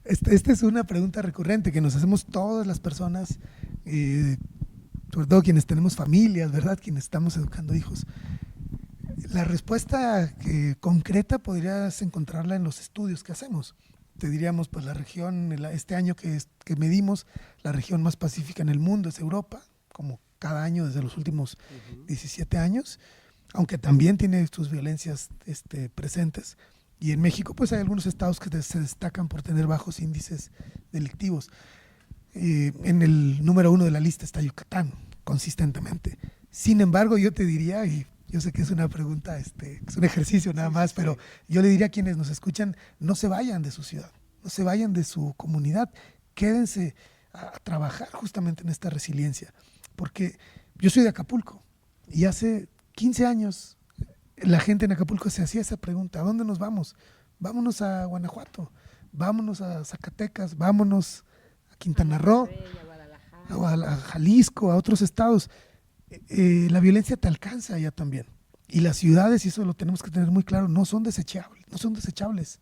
Esta es una pregunta recurrente que nos hacemos todas las personas, sobre todo quienes tenemos familias, ¿verdad? Quienes estamos educando hijos. La respuesta concreta podrías encontrarla en los estudios que hacemos. Te diríamos, pues la región, este año que medimos, la región más pacífica en el mundo es Europa, como cada año desde los últimos 17 años, aunque también tiene sus violencias presentes. Y en México pues hay algunos estados que se destacan por tener bajos índices delictivos. En el número 1 de la lista está Yucatán, consistentemente. Sin embargo, yo te diría, y yo sé que es una pregunta, es un ejercicio nada más, pero yo le diría a quienes nos escuchan, no se vayan de su ciudad, no se vayan de su comunidad, quédense a trabajar justamente en esta resiliencia. Porque yo soy de Acapulco y hace 15 años la gente en Acapulco se hacía esa pregunta, ¿a dónde nos vamos? Vámonos a Guanajuato, vámonos a Zacatecas, vámonos a Quintana Roo, a Jalisco, a otros estados. La violencia te alcanza allá también. Y las ciudades, y eso lo tenemos que tener muy claro, no son desechables.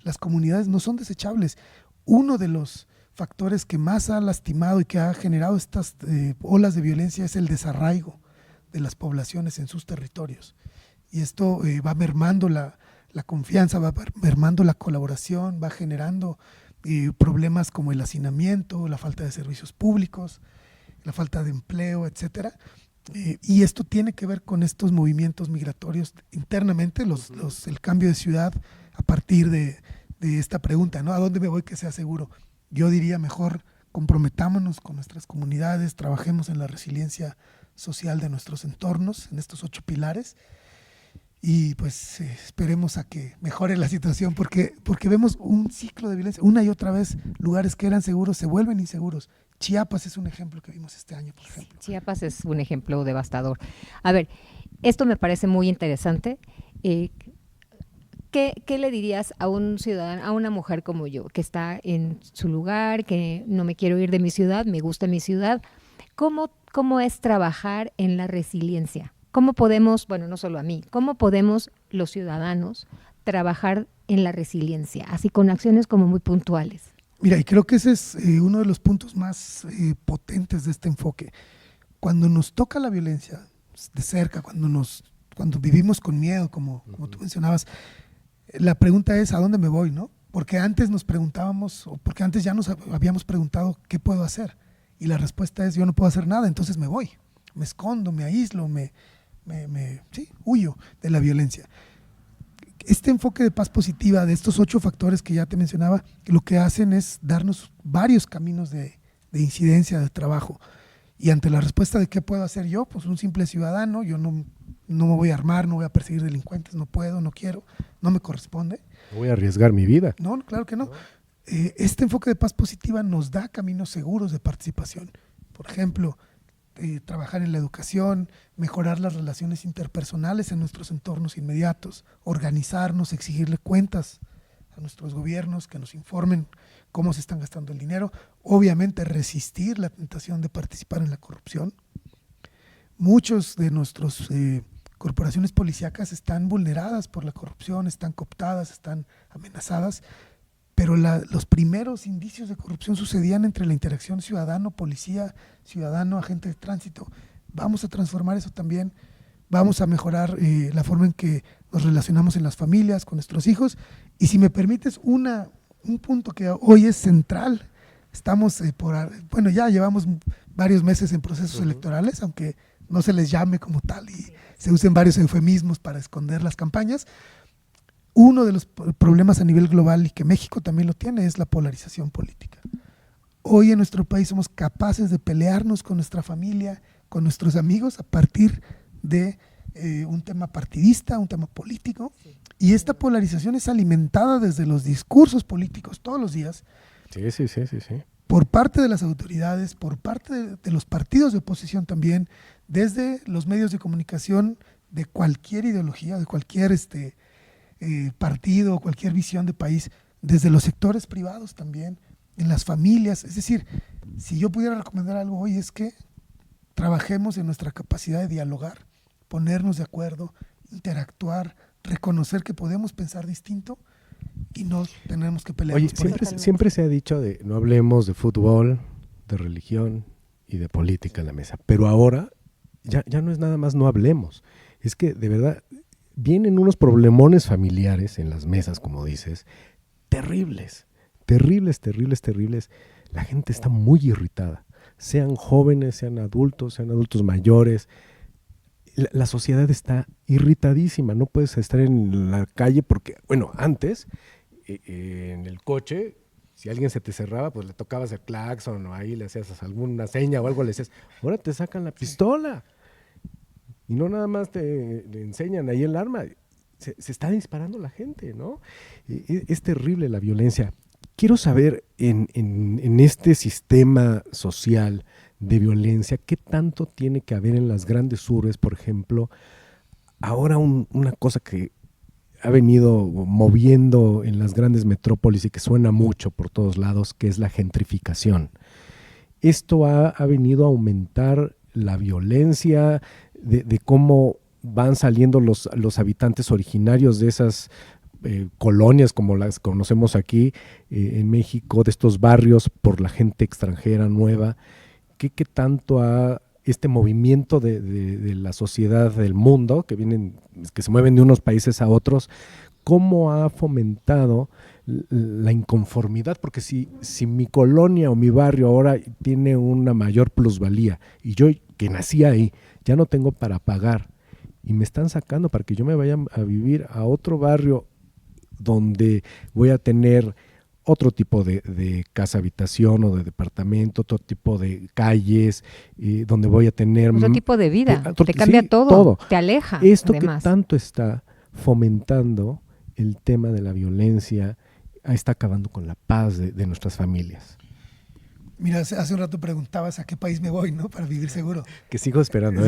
Las comunidades no son desechables. Uno de los factores que más ha lastimado y que ha generado estas olas de violencia es el desarraigo de las poblaciones en sus territorios. Y esto va mermando la confianza, va mermando la colaboración, va generando problemas como el hacinamiento, la falta de servicios públicos, la falta de empleo, etcétera. Y esto tiene que ver con estos movimientos migratorios internamente, el cambio de ciudad a partir de esta pregunta, ¿no? ¿A dónde me voy que sea seguro? Yo diría mejor comprometámonos con nuestras comunidades, trabajemos en la resiliencia social de nuestros entornos, en estos 8 pilares, y pues esperemos a que mejore la situación, porque vemos un ciclo de violencia. Una y otra vez, lugares que eran seguros se vuelven inseguros. Chiapas es un ejemplo que vimos este año, por ejemplo. Chiapas es un ejemplo devastador. A ver, esto me parece muy interesante. ¿Qué le dirías a un ciudadano, a una mujer como yo, que está en su lugar, que no me quiero ir de mi ciudad, me gusta mi ciudad? ¿Cómo es trabajar en la resiliencia? ¿Cómo podemos, bueno, no solo a mí, cómo podemos los ciudadanos trabajar en la resiliencia, así con acciones como muy puntuales? Mira, y creo que ese es uno de los puntos más potentes de este enfoque. Cuando nos toca la violencia de cerca, cuando vivimos con miedo, como tú mencionabas, la pregunta es ¿a dónde me voy? ¿No? Porque antes nos preguntábamos, o porque antes ya nos habíamos preguntado ¿qué puedo hacer? Y la respuesta es yo no puedo hacer nada, entonces me voy, me escondo, me aíslo, huyo de la violencia. Este enfoque de paz positiva, de estos 8 factores que ya te mencionaba, lo que hacen es darnos varios caminos de incidencia, de trabajo. Y ante la respuesta de qué puedo hacer yo, pues un simple ciudadano, yo no me voy a armar, no voy a perseguir delincuentes, no puedo, no quiero, no me corresponde. No voy a arriesgar mi vida. No, claro que no. Este enfoque de paz positiva nos da caminos seguros de participación. Por ejemplo, trabajar en la educación, mejorar las relaciones interpersonales en nuestros entornos inmediatos, organizarnos, exigirle cuentas a nuestros gobiernos que nos informen cómo se están gastando el dinero, obviamente resistir la tentación de participar en la corrupción. Muchos de nuestras corporaciones policíacas están vulneradas por la corrupción, están cooptadas, están amenazadas, pero los primeros indicios de corrupción sucedían entre la interacción ciudadano-policía, ciudadano-agente de tránsito. Vamos a transformar eso también, vamos a mejorar la forma en que nos relacionamos en las familias, con nuestros hijos. Y si me permites, un punto que hoy es central, estamos ya llevamos varios meses en procesos electorales, aunque no se les llame como tal y se usen varios eufemismos para esconder las campañas. Uno de los problemas a nivel global, y que México también lo tiene, es la polarización política. Hoy en nuestro país somos capaces de pelearnos con nuestra familia, con nuestros amigos, a partir de un tema partidista, un tema político, y esta polarización es alimentada desde los discursos políticos todos los días. Sí. Por parte de las autoridades, por parte de los partidos de oposición también, desde los medios de comunicación de cualquier ideología, de cualquier partido, cualquier visión de país, desde los sectores privados también, en las familias. Es decir, si yo pudiera recomendar algo hoy es que trabajemos en nuestra capacidad de dialogar, ponernos de acuerdo, interactuar, reconocer que podemos pensar distinto y no tenemos que pelear. Oye, siempre se ha dicho de no hablemos de fútbol, de religión y de política en la mesa, pero ahora ya no es nada más no hablemos, es que de verdad vienen unos problemones familiares en las mesas, como dices, terribles. La gente está muy irritada, sean jóvenes, sean adultos mayores. La sociedad está irritadísima, no puedes estar en la calle porque, bueno, antes en el coche, si alguien se te cerraba, pues le tocabas el claxon o ahí le hacías alguna seña o algo, le decías, ahora te sacan la pistola. Y no nada más le enseñan ahí el arma, se está disparando la gente, ¿no? Es terrible la violencia. Quiero saber, en este sistema social de violencia, ¿qué tanto tiene que haber en las grandes urbes, por ejemplo? Ahora una cosa que ha venido moviendo en las grandes metrópolis y que suena mucho por todos lados, que es la gentrificación. Esto ha venido a aumentar la violencia, de cómo van saliendo los habitantes originarios de esas colonias como las conocemos aquí en México, de estos barrios por la gente extranjera nueva. ¿Qué tanto este movimiento de la sociedad del mundo, que se mueven de unos países a otros, cómo ha fomentado la inconformidad? Porque si mi colonia o mi barrio ahora tiene una mayor plusvalía y yo, que nací ahí, ya no tengo para pagar y me están sacando para que yo me vaya a vivir a otro barrio donde voy a tener otro tipo de casa habitación o de departamento, otro tipo de calles, donde voy a tener... Otro tipo de vida, te cambia todo, te aleja. Esto además. Que tanto está fomentando el tema de la violencia, está acabando con la paz de nuestras familias. Mira, hace un rato preguntabas a qué país me voy, ¿no? Para vivir seguro. Que sigo esperando.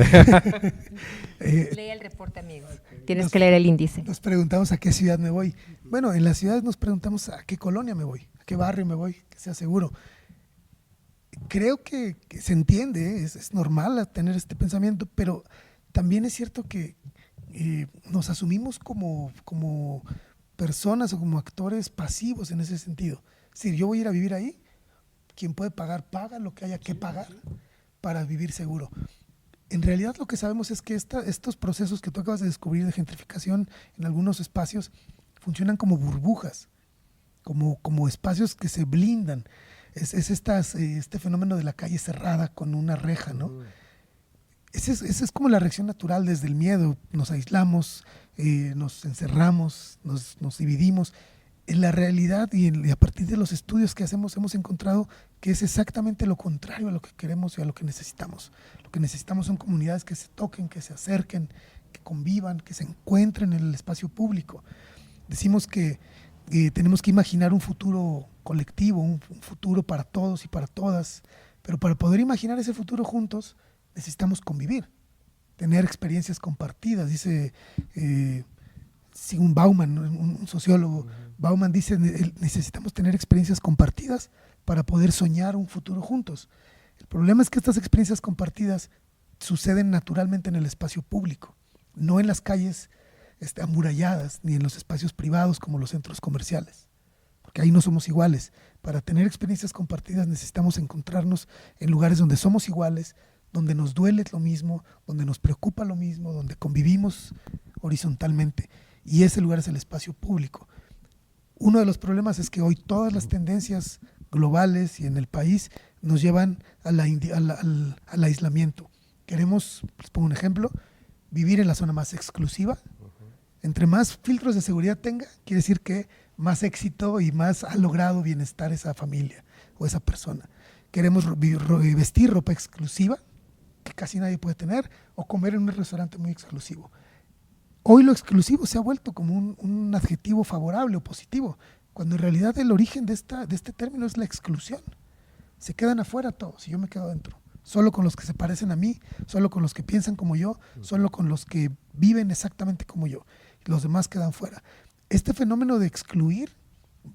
Lee el reporte, amigo. Tienes que leer el índice. Nos preguntamos a qué ciudad me voy. Bueno, en las ciudades nos preguntamos a qué colonia me voy, a qué barrio me voy, que sea seguro. Creo que se entiende, es normal tener este pensamiento, pero también es cierto que nos asumimos como personas o como actores pasivos en ese sentido. Es decir, yo voy a ir a vivir ahí, quien puede pagar, paga lo que haya que pagar para vivir seguro. En realidad lo que sabemos es que estos procesos que tú acabas de descubrir de gentrificación en algunos espacios funcionan como burbujas, como espacios que se blindan. Es este fenómeno de la calle cerrada con una reja, ¿no? Esa es como la reacción natural desde el miedo. Nos aislamos, nos encerramos, nos dividimos. En la realidad y a partir de los estudios que hacemos hemos encontrado que es exactamente lo contrario a lo que queremos y a lo que necesitamos. Lo que necesitamos son comunidades que se toquen, que se acerquen, que convivan, que se encuentren en el espacio público. Decimos que tenemos que imaginar un futuro colectivo, un futuro para todos y para todas, pero para poder imaginar ese futuro juntos necesitamos convivir, tener experiencias compartidas. Dice Sigmund Bauman, un sociólogo, Bauman dice, necesitamos tener experiencias compartidas para poder soñar un futuro juntos. El problema es que estas experiencias compartidas suceden naturalmente en el espacio público, no en las calles amuralladas, ni en los espacios privados como los centros comerciales, porque ahí no somos iguales. Para tener experiencias compartidas necesitamos encontrarnos en lugares donde somos iguales, donde nos duele lo mismo, donde nos preocupa lo mismo, donde convivimos horizontalmente, y ese lugar es el espacio público. Uno de los problemas es que hoy todas las tendencias globales y en el país nos llevan al aislamiento. Queremos, les pongo un ejemplo, vivir en la zona más exclusiva. Entre más filtros de seguridad tenga, quiere decir que más éxito y más ha logrado bienestar esa familia o esa persona. queremos vestir ropa exclusiva, que casi nadie puede tener, o comer en un restaurante muy exclusivo. Hoy lo exclusivo se ha vuelto como un adjetivo favorable o positivo, cuando en realidad el origen de este término es la exclusión. Se quedan afuera todos y yo me quedo dentro. Solo con los que se parecen a mí, solo con los que piensan como yo, solo con los que viven exactamente como yo. Los demás quedan fuera. Este fenómeno de excluir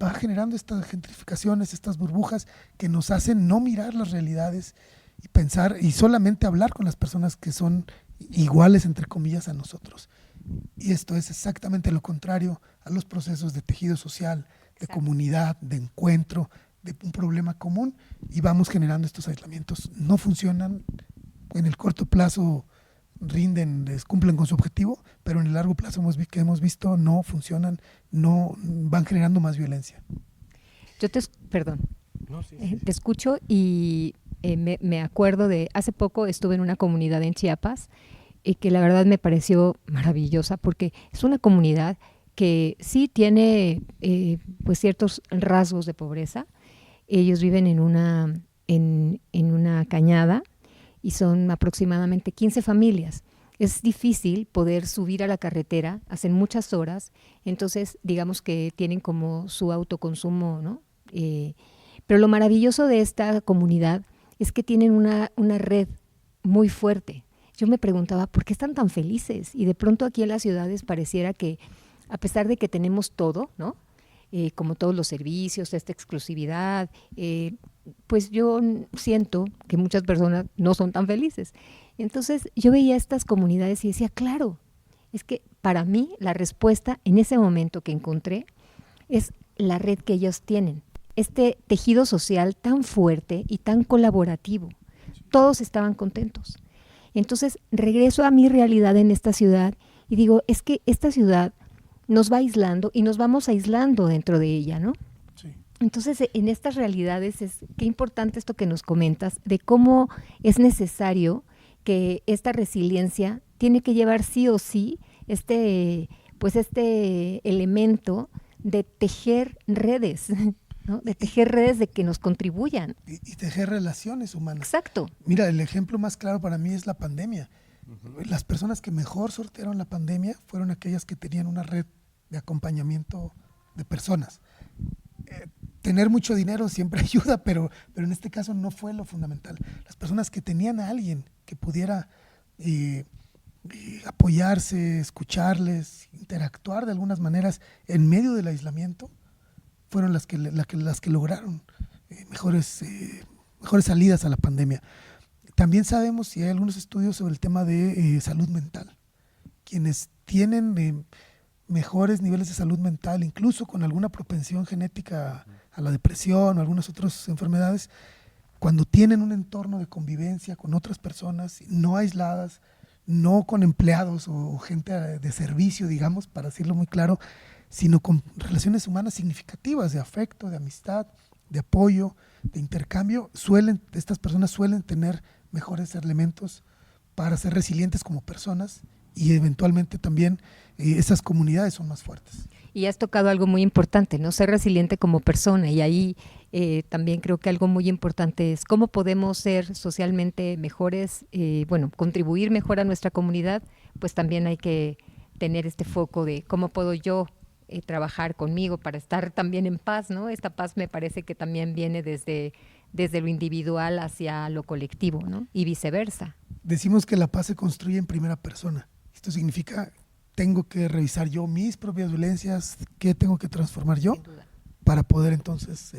va generando estas gentrificaciones, estas burbujas que nos hacen no mirar las realidades y pensar y solamente hablar con las personas que son iguales, entre comillas, a nosotros. Y esto es exactamente lo contrario a los procesos de tejido social, de comunidad, de encuentro, de un problema común, y vamos generando estos aislamientos. No funcionan, en el corto plazo cumplen con su objetivo, pero en el largo plazo hemos visto no funcionan, no van generando más violencia. Yo te escucho y me acuerdo de hace poco estuve en una comunidad en Chiapas que la verdad me pareció maravillosa porque es una comunidad que sí tiene pues ciertos rasgos de pobreza. Ellos viven en una cañada y son aproximadamente 15 familias. Es difícil poder subir a la carretera, hacen muchas horas, entonces digamos que tienen como su autoconsumo, ¿no? Pero lo maravilloso de esta comunidad es que tienen una red muy fuerte. Yo me preguntaba, ¿por qué están tan felices? Y de pronto aquí en las ciudades pareciera que, a pesar de que tenemos todo, ¿no? Como todos los servicios, esta exclusividad, pues yo siento que muchas personas no son tan felices. Entonces yo veía estas comunidades y decía, claro, es que para mí la respuesta en ese momento que encontré es la red que ellos tienen, este tejido social tan fuerte y tan colaborativo. Todos estaban contentos. Entonces regreso a mi realidad en esta ciudad y digo, es que esta ciudad nos va aislando y nos vamos aislando dentro de ella, ¿no? Sí. Entonces, en estas realidades qué importante esto que nos comentas, de cómo es necesario que esta resiliencia tiene que llevar sí o sí este elemento de tejer redes, ¿no? De tejer redes de que nos contribuyan. Y tejer relaciones humanas. Exacto. Mira, el ejemplo más claro para mí es la pandemia. Las personas que mejor sortearon la pandemia fueron aquellas que tenían una red de acompañamiento de personas. Tener mucho dinero siempre ayuda, pero en este caso no fue lo fundamental. Las personas que tenían a alguien que pudiera apoyarse, escucharles, interactuar de algunas maneras en medio del aislamiento, fueron las que lograron mejores salidas a la pandemia. También sabemos, y hay algunos estudios sobre el tema de salud mental. Quienes tienen mejores niveles de salud mental, incluso con alguna propensión genética a la depresión o algunas otras enfermedades, cuando tienen un entorno de convivencia con otras personas, no aisladas, no con empleados o gente de servicio, digamos, para decirlo muy claro, sino con relaciones humanas significativas de afecto, de amistad, de apoyo, de intercambio, estas personas suelen tener mejores elementos para ser resilientes como personas y eventualmente también esas comunidades son más fuertes. Y has tocado algo muy importante, ¿no? Ser resiliente como persona, y ahí también creo que algo muy importante es cómo podemos ser socialmente mejores, contribuir mejor a nuestra comunidad, pues también hay que tener este foco de cómo puedo yo trabajar conmigo para estar también en paz, ¿no? Esta paz me parece que también viene desde lo individual hacia lo colectivo, ¿no? Y viceversa. Decimos que la paz se construye en primera persona. Esto significa, tengo que revisar yo mis propias violencias, qué tengo que transformar yo para poder entonces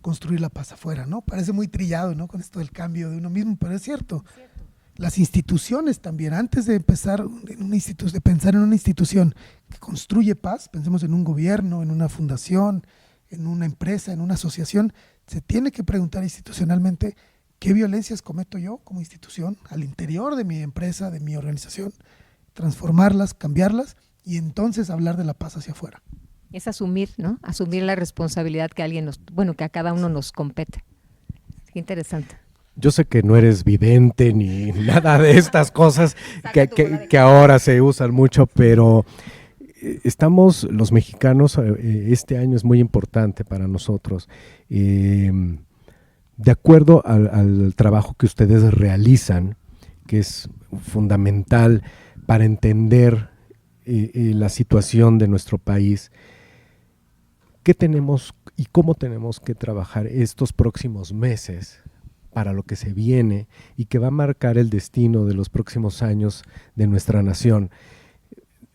construir la paz afuera, ¿no? Parece muy trillado, ¿no? Con esto del cambio de uno mismo, pero es cierto. Las instituciones también, antes de pensar en una institución que construye paz, pensemos en un gobierno, en una fundación, en una empresa, en una asociación, se tiene que preguntar institucionalmente qué violencias cometo yo como institución al interior de mi empresa, de mi organización, transformarlas, cambiarlas y entonces hablar de la paz hacia afuera. Es asumir, ¿no? Asumir la responsabilidad que que a cada uno nos compete. Qué interesante. Yo sé que no eres vidente ni nada de estas cosas que ahora se usan mucho, pero estamos los mexicanos, este año es muy importante para nosotros. de acuerdo al trabajo que ustedes realizan, que es fundamental para entender la situación de nuestro país, ¿qué tenemos y cómo tenemos que trabajar estos próximos meses para lo que se viene y que va a marcar el destino de los próximos años de nuestra nación?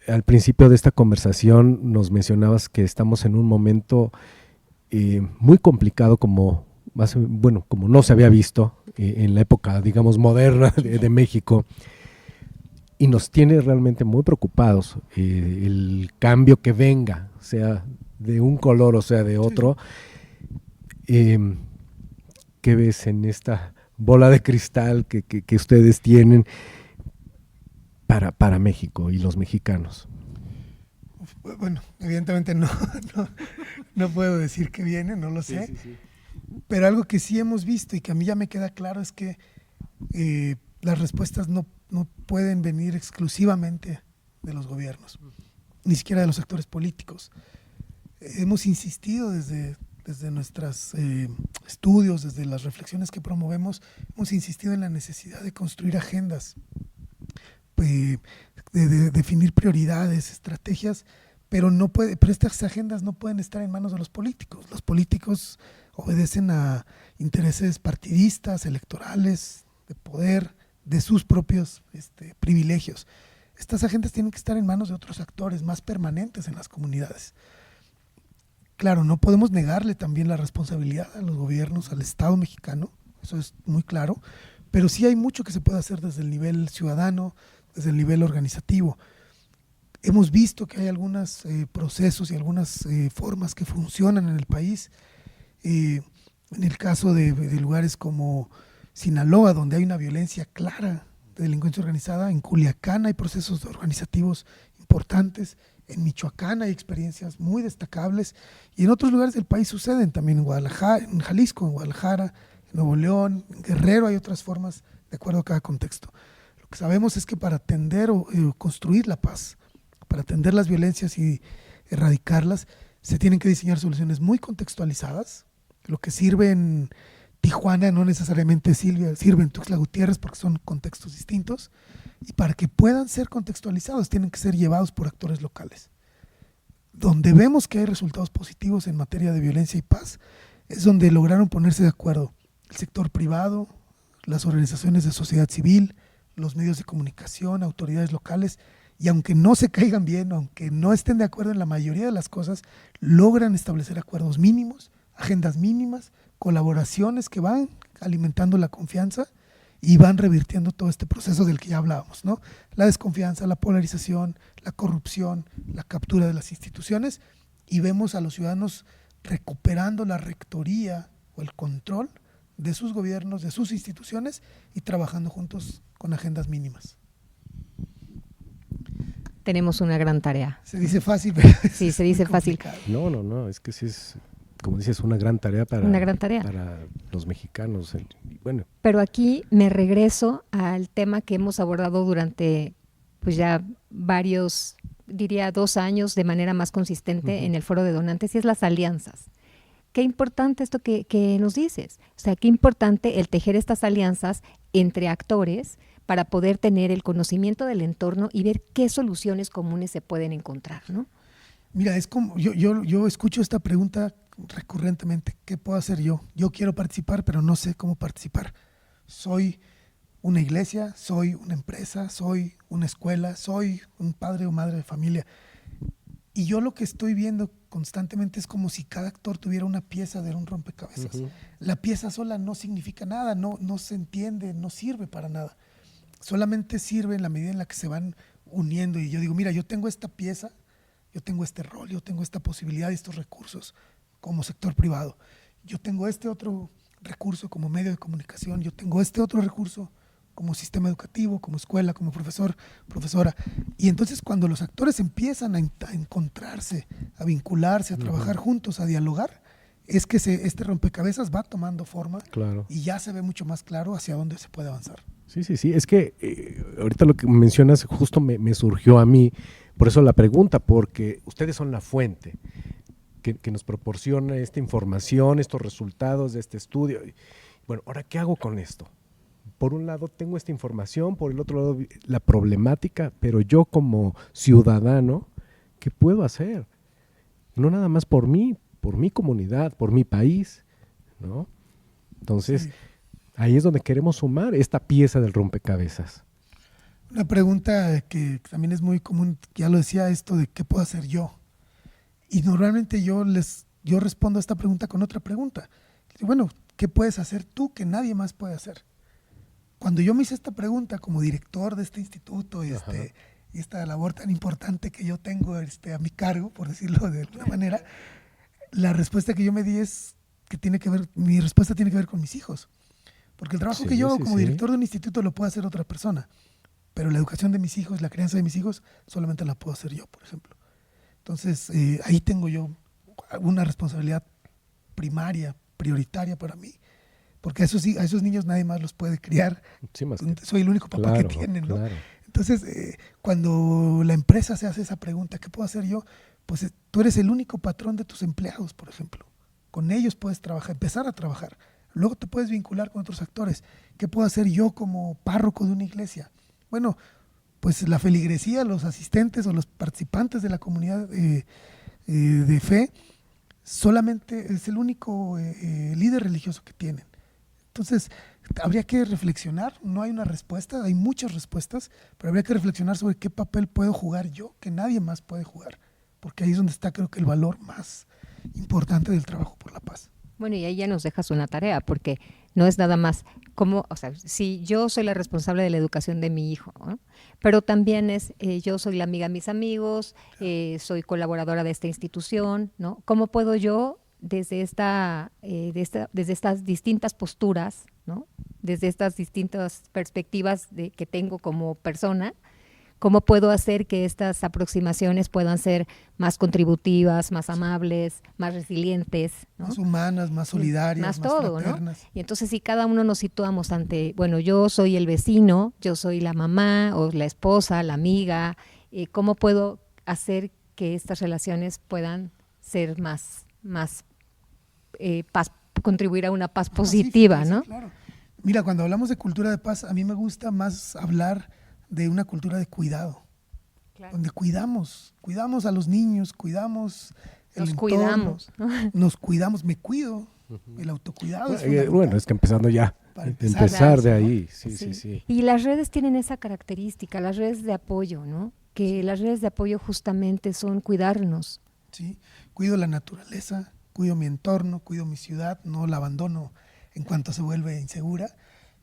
Al principio de esta conversación nos mencionabas que estamos en un momento muy complicado como no se había visto en la época, digamos, moderna de México, y nos tiene realmente muy preocupados el cambio que venga, sea de un color o sea de otro. ¿Qué ves en esta bola de cristal que ustedes tienen para México y los mexicanos? Bueno, evidentemente no puedo decir qué viene, no lo sé. Sí. Pero algo que sí hemos visto y que a mí ya me queda claro es que las respuestas no pueden venir exclusivamente de los gobiernos, ni siquiera de los actores políticos. Hemos insistido desde nuestros estudios, desde las reflexiones que promovemos, hemos insistido en la necesidad de construir agendas, de definir prioridades, estrategias, pero estas agendas no pueden estar en manos de los políticos. Los políticos obedecen a intereses partidistas, electorales, de poder, de sus propios privilegios. Estas agendas tienen que estar en manos de otros actores más permanentes en las comunidades. Claro, no podemos negarle también la responsabilidad a los gobiernos, al Estado mexicano, eso es muy claro, pero sí hay mucho que se puede hacer desde el nivel ciudadano, desde el nivel organizativo. Hemos visto que hay algunos procesos y algunas formas que funcionan en el país. En el caso de lugares como Sinaloa, donde hay una violencia clara de delincuencia organizada, en Culiacán hay procesos organizativos importantes, en Michoacán hay experiencias muy destacables y en otros lugares del país suceden también, en Guadalajara, en Jalisco, en Guadalajara, en Nuevo León, en Guerrero hay otras formas de acuerdo a cada contexto. Lo que sabemos es que para atender o construir la paz, para atender las violencias y erradicarlas, se tienen que diseñar soluciones muy contextualizadas. Lo que sirve en Tijuana no necesariamente sirve en Tuxtla Gutiérrez porque son contextos distintos, y para que puedan ser contextualizados tienen que ser llevados por actores locales. Donde vemos que hay resultados positivos en materia de violencia y paz es donde lograron ponerse de acuerdo el sector privado, las organizaciones de sociedad civil, los medios de comunicación, autoridades locales, y aunque no se caigan bien, aunque no estén de acuerdo en la mayoría de las cosas, logran establecer acuerdos mínimos, agendas mínimas, colaboraciones que van alimentando la confianza y van revirtiendo todo este proceso del que ya hablábamos, ¿no? La desconfianza, la polarización, la corrupción, la captura de las instituciones, y vemos a los ciudadanos recuperando la rectoría o el control de sus gobiernos, de sus instituciones, y trabajando juntos con agendas mínimas. Tenemos una gran tarea. Se dice fácil, pero sí, se dice fácil. No, es que sí es, como dices, una gran tarea para los mexicanos. Bueno. Pero aquí me regreso al tema que hemos abordado durante pues ya varios, diría 2 años de manera más consistente en el Foro de Donantes, y es las alianzas. Qué importante esto que nos dices. O sea, qué importante el tejer estas alianzas entre actores para poder tener el conocimiento del entorno y ver qué soluciones comunes se pueden encontrar, ¿no? Mira, es como yo escucho esta pregunta recurrentemente. ¿Qué puedo hacer yo? Yo quiero participar, pero no sé cómo participar. Soy una iglesia, soy una empresa, soy una escuela, soy un padre o madre de familia. Y yo lo que estoy viendo constantemente es como si cada actor tuviera una pieza de un rompecabezas. La pieza sola no significa nada, no se entiende, no sirve para nada. Solamente sirve en la medida en la que se van uniendo. Y yo digo, mira, yo tengo esta pieza, yo tengo este rol, yo tengo esta posibilidad y estos recursos como sector privado. Yo tengo este otro recurso como medio de comunicación, yo tengo este otro recurso como sistema educativo, como escuela, como profesor, profesora. Y entonces cuando los actores empiezan a encontrarse, a vincularse, a trabajar juntos, a dialogar, es que este rompecabezas va tomando forma. Claro. Y ya se ve mucho más claro hacia dónde se puede avanzar. Sí, es que ahorita lo que mencionas justo me surgió a mí, por eso la pregunta, porque ustedes son la fuente que nos proporciona esta información, estos resultados de este estudio, bueno, ¿ahora qué hago con esto? Por un lado tengo esta información, por el otro lado la problemática, pero yo como ciudadano, ¿qué puedo hacer? No nada más por mí, por mi comunidad, por mi país, ¿no? Entonces, sí, ahí es donde queremos sumar esta pieza del rompecabezas. Una pregunta que también es muy común, ya lo decía, esto de ¿qué puedo hacer yo? Y normalmente yo respondo a esta pregunta con otra pregunta. Bueno, ¿qué puedes hacer tú que nadie más puede hacer? Cuando yo me hice esta pregunta como director de este instituto y esta labor tan importante que yo tengo a mi cargo, por decirlo de alguna manera, la respuesta que yo me di es que mi respuesta tiene que ver con mis hijos. Porque el trabajo que yo hago como director de un instituto lo puede hacer otra persona, pero la educación de mis hijos, la crianza de mis hijos, solamente la puedo hacer yo, por ejemplo. Entonces, ahí tengo yo una responsabilidad primaria, prioritaria para mí, porque a esos niños nadie más los puede criar. Sí, soy el único papá que tienen, ¿no? Claro. Entonces, cuando la empresa se hace esa pregunta, ¿qué puedo hacer yo? Pues tú eres el único patrón de tus empleados, por ejemplo. Con ellos puedes empezar a trabajar. Luego te puedes vincular con otros actores. ¿Qué puedo hacer yo como párroco de una iglesia? Bueno, pues la feligresía, los asistentes o los participantes de la comunidad de fe, solamente es el único líder religioso que tienen. Entonces, habría que reflexionar, no hay una respuesta, hay muchas respuestas, pero habría que reflexionar sobre qué papel puedo jugar yo, que nadie más puede jugar, porque ahí es donde está, creo que, el valor más importante del trabajo por la paz. Bueno, y ahí ya nos dejas una tarea, porque no es nada más como, o sea, si yo soy la responsable de la educación de mi hijo, ¿no? Pero también yo soy la amiga de mis amigos, soy colaboradora de esta institución, ¿no? ¿Cómo puedo yo, desde estas distintas posturas, ¿no? Desde estas distintas perspectivas que tengo como persona, cómo puedo hacer que estas aproximaciones puedan ser más contributivas, más amables, más resilientes, ¿no? Más humanas, más solidarias, más todo, fraternas, ¿no? Y entonces si cada uno nos situamos ante, bueno, yo soy el vecino, yo soy la mamá o la esposa, la amiga, ¿cómo puedo hacer que estas relaciones puedan ser más paz, contribuir a una paz positiva, ¿no? Sí, claro. Mira, cuando hablamos de cultura de paz, a mí me gusta más hablar de una cultura de cuidado, claro, donde cuidamos a los niños, cuidamos el entorno, nos cuidamos, me cuido, el autocuidado. Bueno, es que empezando ya, empezar de ahí, sí. Y las redes tienen esa característica, las redes de apoyo, ¿no? Que las redes de apoyo justamente son cuidarnos. Sí, cuido la naturaleza, cuido mi entorno, cuido mi ciudad, no la abandono en cuanto se vuelve insegura.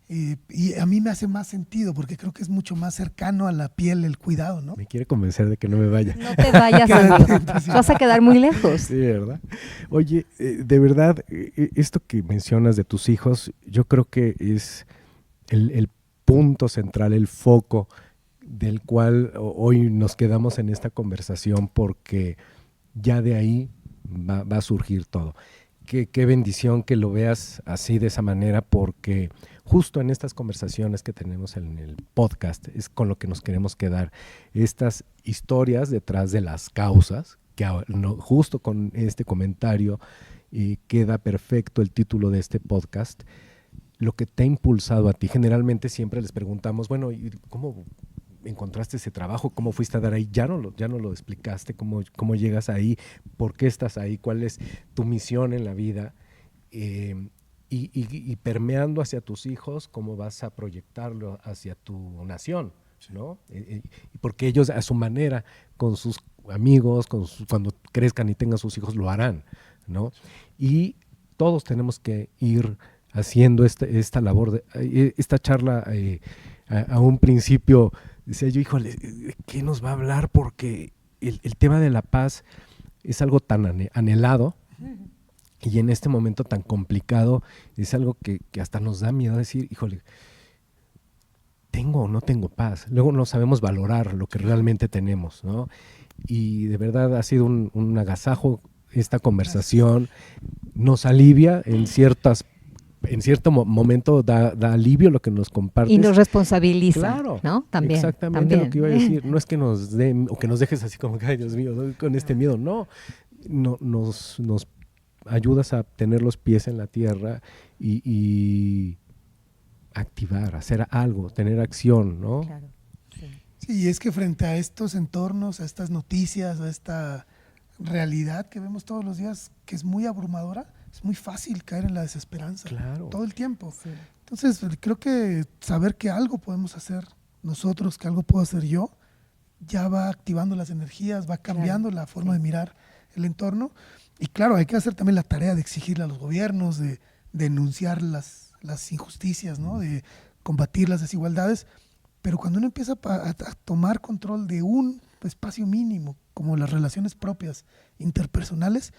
Y a mí me hace más sentido porque creo que es mucho más cercano a la piel el cuidado, ¿no? Me quiere convencer de que no me vaya. No te vayas, amigo. Vas a quedar muy lejos. Sí, ¿verdad? Oye, de verdad, esto que mencionas de tus hijos, yo creo que es el punto central, el foco del cual hoy nos quedamos en esta conversación, porque ya de ahí va a surgir todo. Qué bendición que lo veas así, de esa manera, porque justo en estas conversaciones que tenemos en el podcast es con lo que nos queremos quedar. Estas historias detrás de las causas, que justo con este comentario queda perfecto el título de este podcast, lo que te ha impulsado a ti. Generalmente siempre les preguntamos, bueno, ¿cómo encontraste ese trabajo? ¿Cómo fuiste a dar ahí? Ya no lo explicaste, cómo llegas ahí, por qué estás ahí, cuál es tu misión en la vida, y permeando hacia tus hijos, cómo vas a proyectarlo hacia tu nación, ¿no? Porque ellos a su manera, con sus amigos, cuando crezcan y tengan sus hijos, lo harán, ¿no? Y todos tenemos que ir haciendo esta labor, esta charla. A un principio decía yo, híjole, ¿qué nos va a hablar? Porque el tema de la paz es algo tan anhelado, y en este momento tan complicado es algo que hasta nos da miedo decir, híjole, ¿tengo o no tengo paz? Luego no sabemos valorar lo que realmente tenemos, ¿no? Y de verdad ha sido un agasajo esta conversación. Nos alivia en cierto momento, da alivio lo que nos compartes. Y nos responsabiliza, claro, ¿no? También. Exactamente lo que iba a decir. No es que nos den, o que nos dejes así como, ay, Dios mío, con este miedo. No, nos ayudas a tener los pies en la tierra y activar, hacer algo, tener acción, ¿no? Claro. Sí. Sí, y es que frente a estos entornos, a estas noticias, a esta realidad que vemos todos los días, que es muy abrumadora, es muy fácil caer en la desesperanza. Claro. Todo el tiempo. Sí. Entonces, creo que saber que algo podemos hacer nosotros, que algo puedo hacer yo, ya va activando las energías, va cambiando la forma de mirar el entorno. Y claro, hay que hacer también la tarea de exigirle a los gobiernos, de denunciar las injusticias, ¿no? De combatir las desigualdades. Pero cuando uno empieza a tomar control de un espacio mínimo, como las relaciones propias, interpersonales,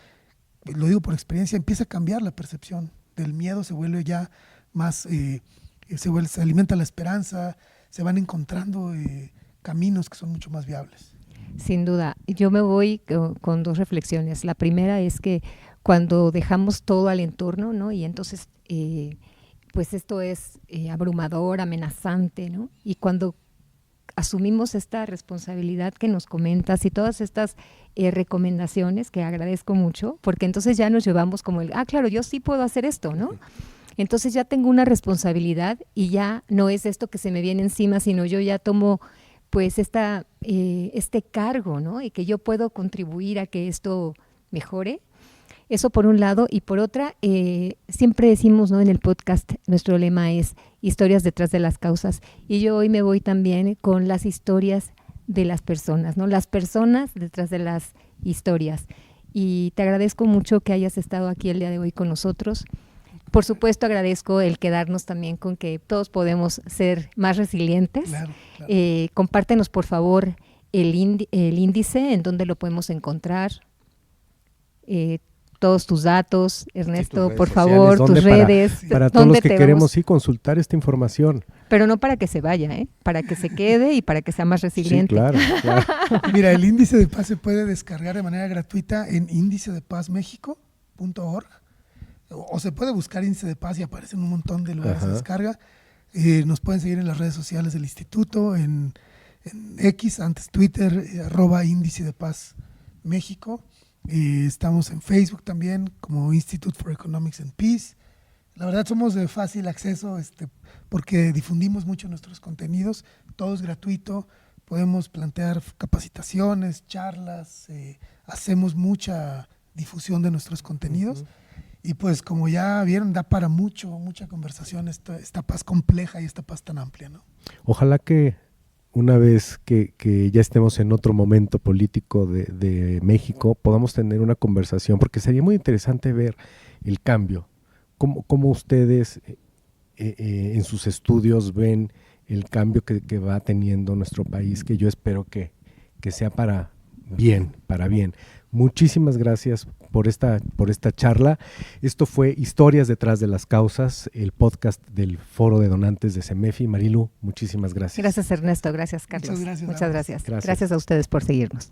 lo digo por experiencia, empieza a cambiar la percepción del miedo, se vuelve ya más, se alimenta la esperanza, se van encontrando caminos que son mucho más viables. Sin duda. Yo me voy con dos reflexiones. La primera es que cuando dejamos todo al entorno, ¿no? Y entonces, pues esto es abrumador, amenazante, ¿no? Y cuando asumimos esta responsabilidad que nos comentas y todas estas recomendaciones que agradezco mucho, porque entonces ya nos llevamos como claro, yo sí puedo hacer esto, ¿no? Entonces ya tengo una responsabilidad y ya no es esto que se me viene encima, sino yo ya tomo pues este cargo, ¿no? Y que yo puedo contribuir a que esto mejore. Eso por un lado. Y por otra, siempre decimos, ¿no? En el podcast, nuestro lema es historias detrás de las causas. Y yo hoy me voy también con las historias de las personas, ¿no? Las personas detrás de las historias. Y te agradezco mucho que hayas estado aquí el día de hoy con nosotros. Por supuesto, agradezco el quedarnos también con que todos podemos ser más resilientes. Claro. Compártenos, por favor, el índice, en donde lo podemos encontrar. Todos tus datos, Ernesto, sí, por sociales, favor, tus redes. Para todos los que queremos consultar esta información. Pero no para que se vaya, para que se quede y para que sea más resiliente. Sí, claro. Mira, el índice de paz se puede descargar de manera gratuita en indicedepazmexico.org. O se puede buscar índice de paz y aparece en un montón de lugares de descarga. Nos pueden seguir en las redes sociales del instituto, en X, antes Twitter, @índice de paz México. Estamos en Facebook también como Institute for Economics and Peace. La verdad somos de fácil acceso porque difundimos mucho nuestros contenidos. Todo es gratuito. Podemos plantear capacitaciones, charlas. Hacemos mucha difusión de nuestros contenidos. Y pues como ya vieron, da para mucha conversación esta paz compleja y esta paz tan amplia, ¿no? Ojalá que una vez que ya estemos en otro momento político de México, podamos tener una conversación, porque sería muy interesante ver el cambio. Cómo ustedes en sus estudios ven el cambio que va teniendo nuestro país, que yo espero que sea para bien. Muchísimas gracias por esta charla. Esto fue Historias detrás de las causas, el podcast del Foro de Donantes de CEMEFI. Marilu, muchísimas gracias. Gracias, Ernesto. Gracias, Carlos. Muchas gracias. Muchas gracias. Gracias a ustedes por seguirnos.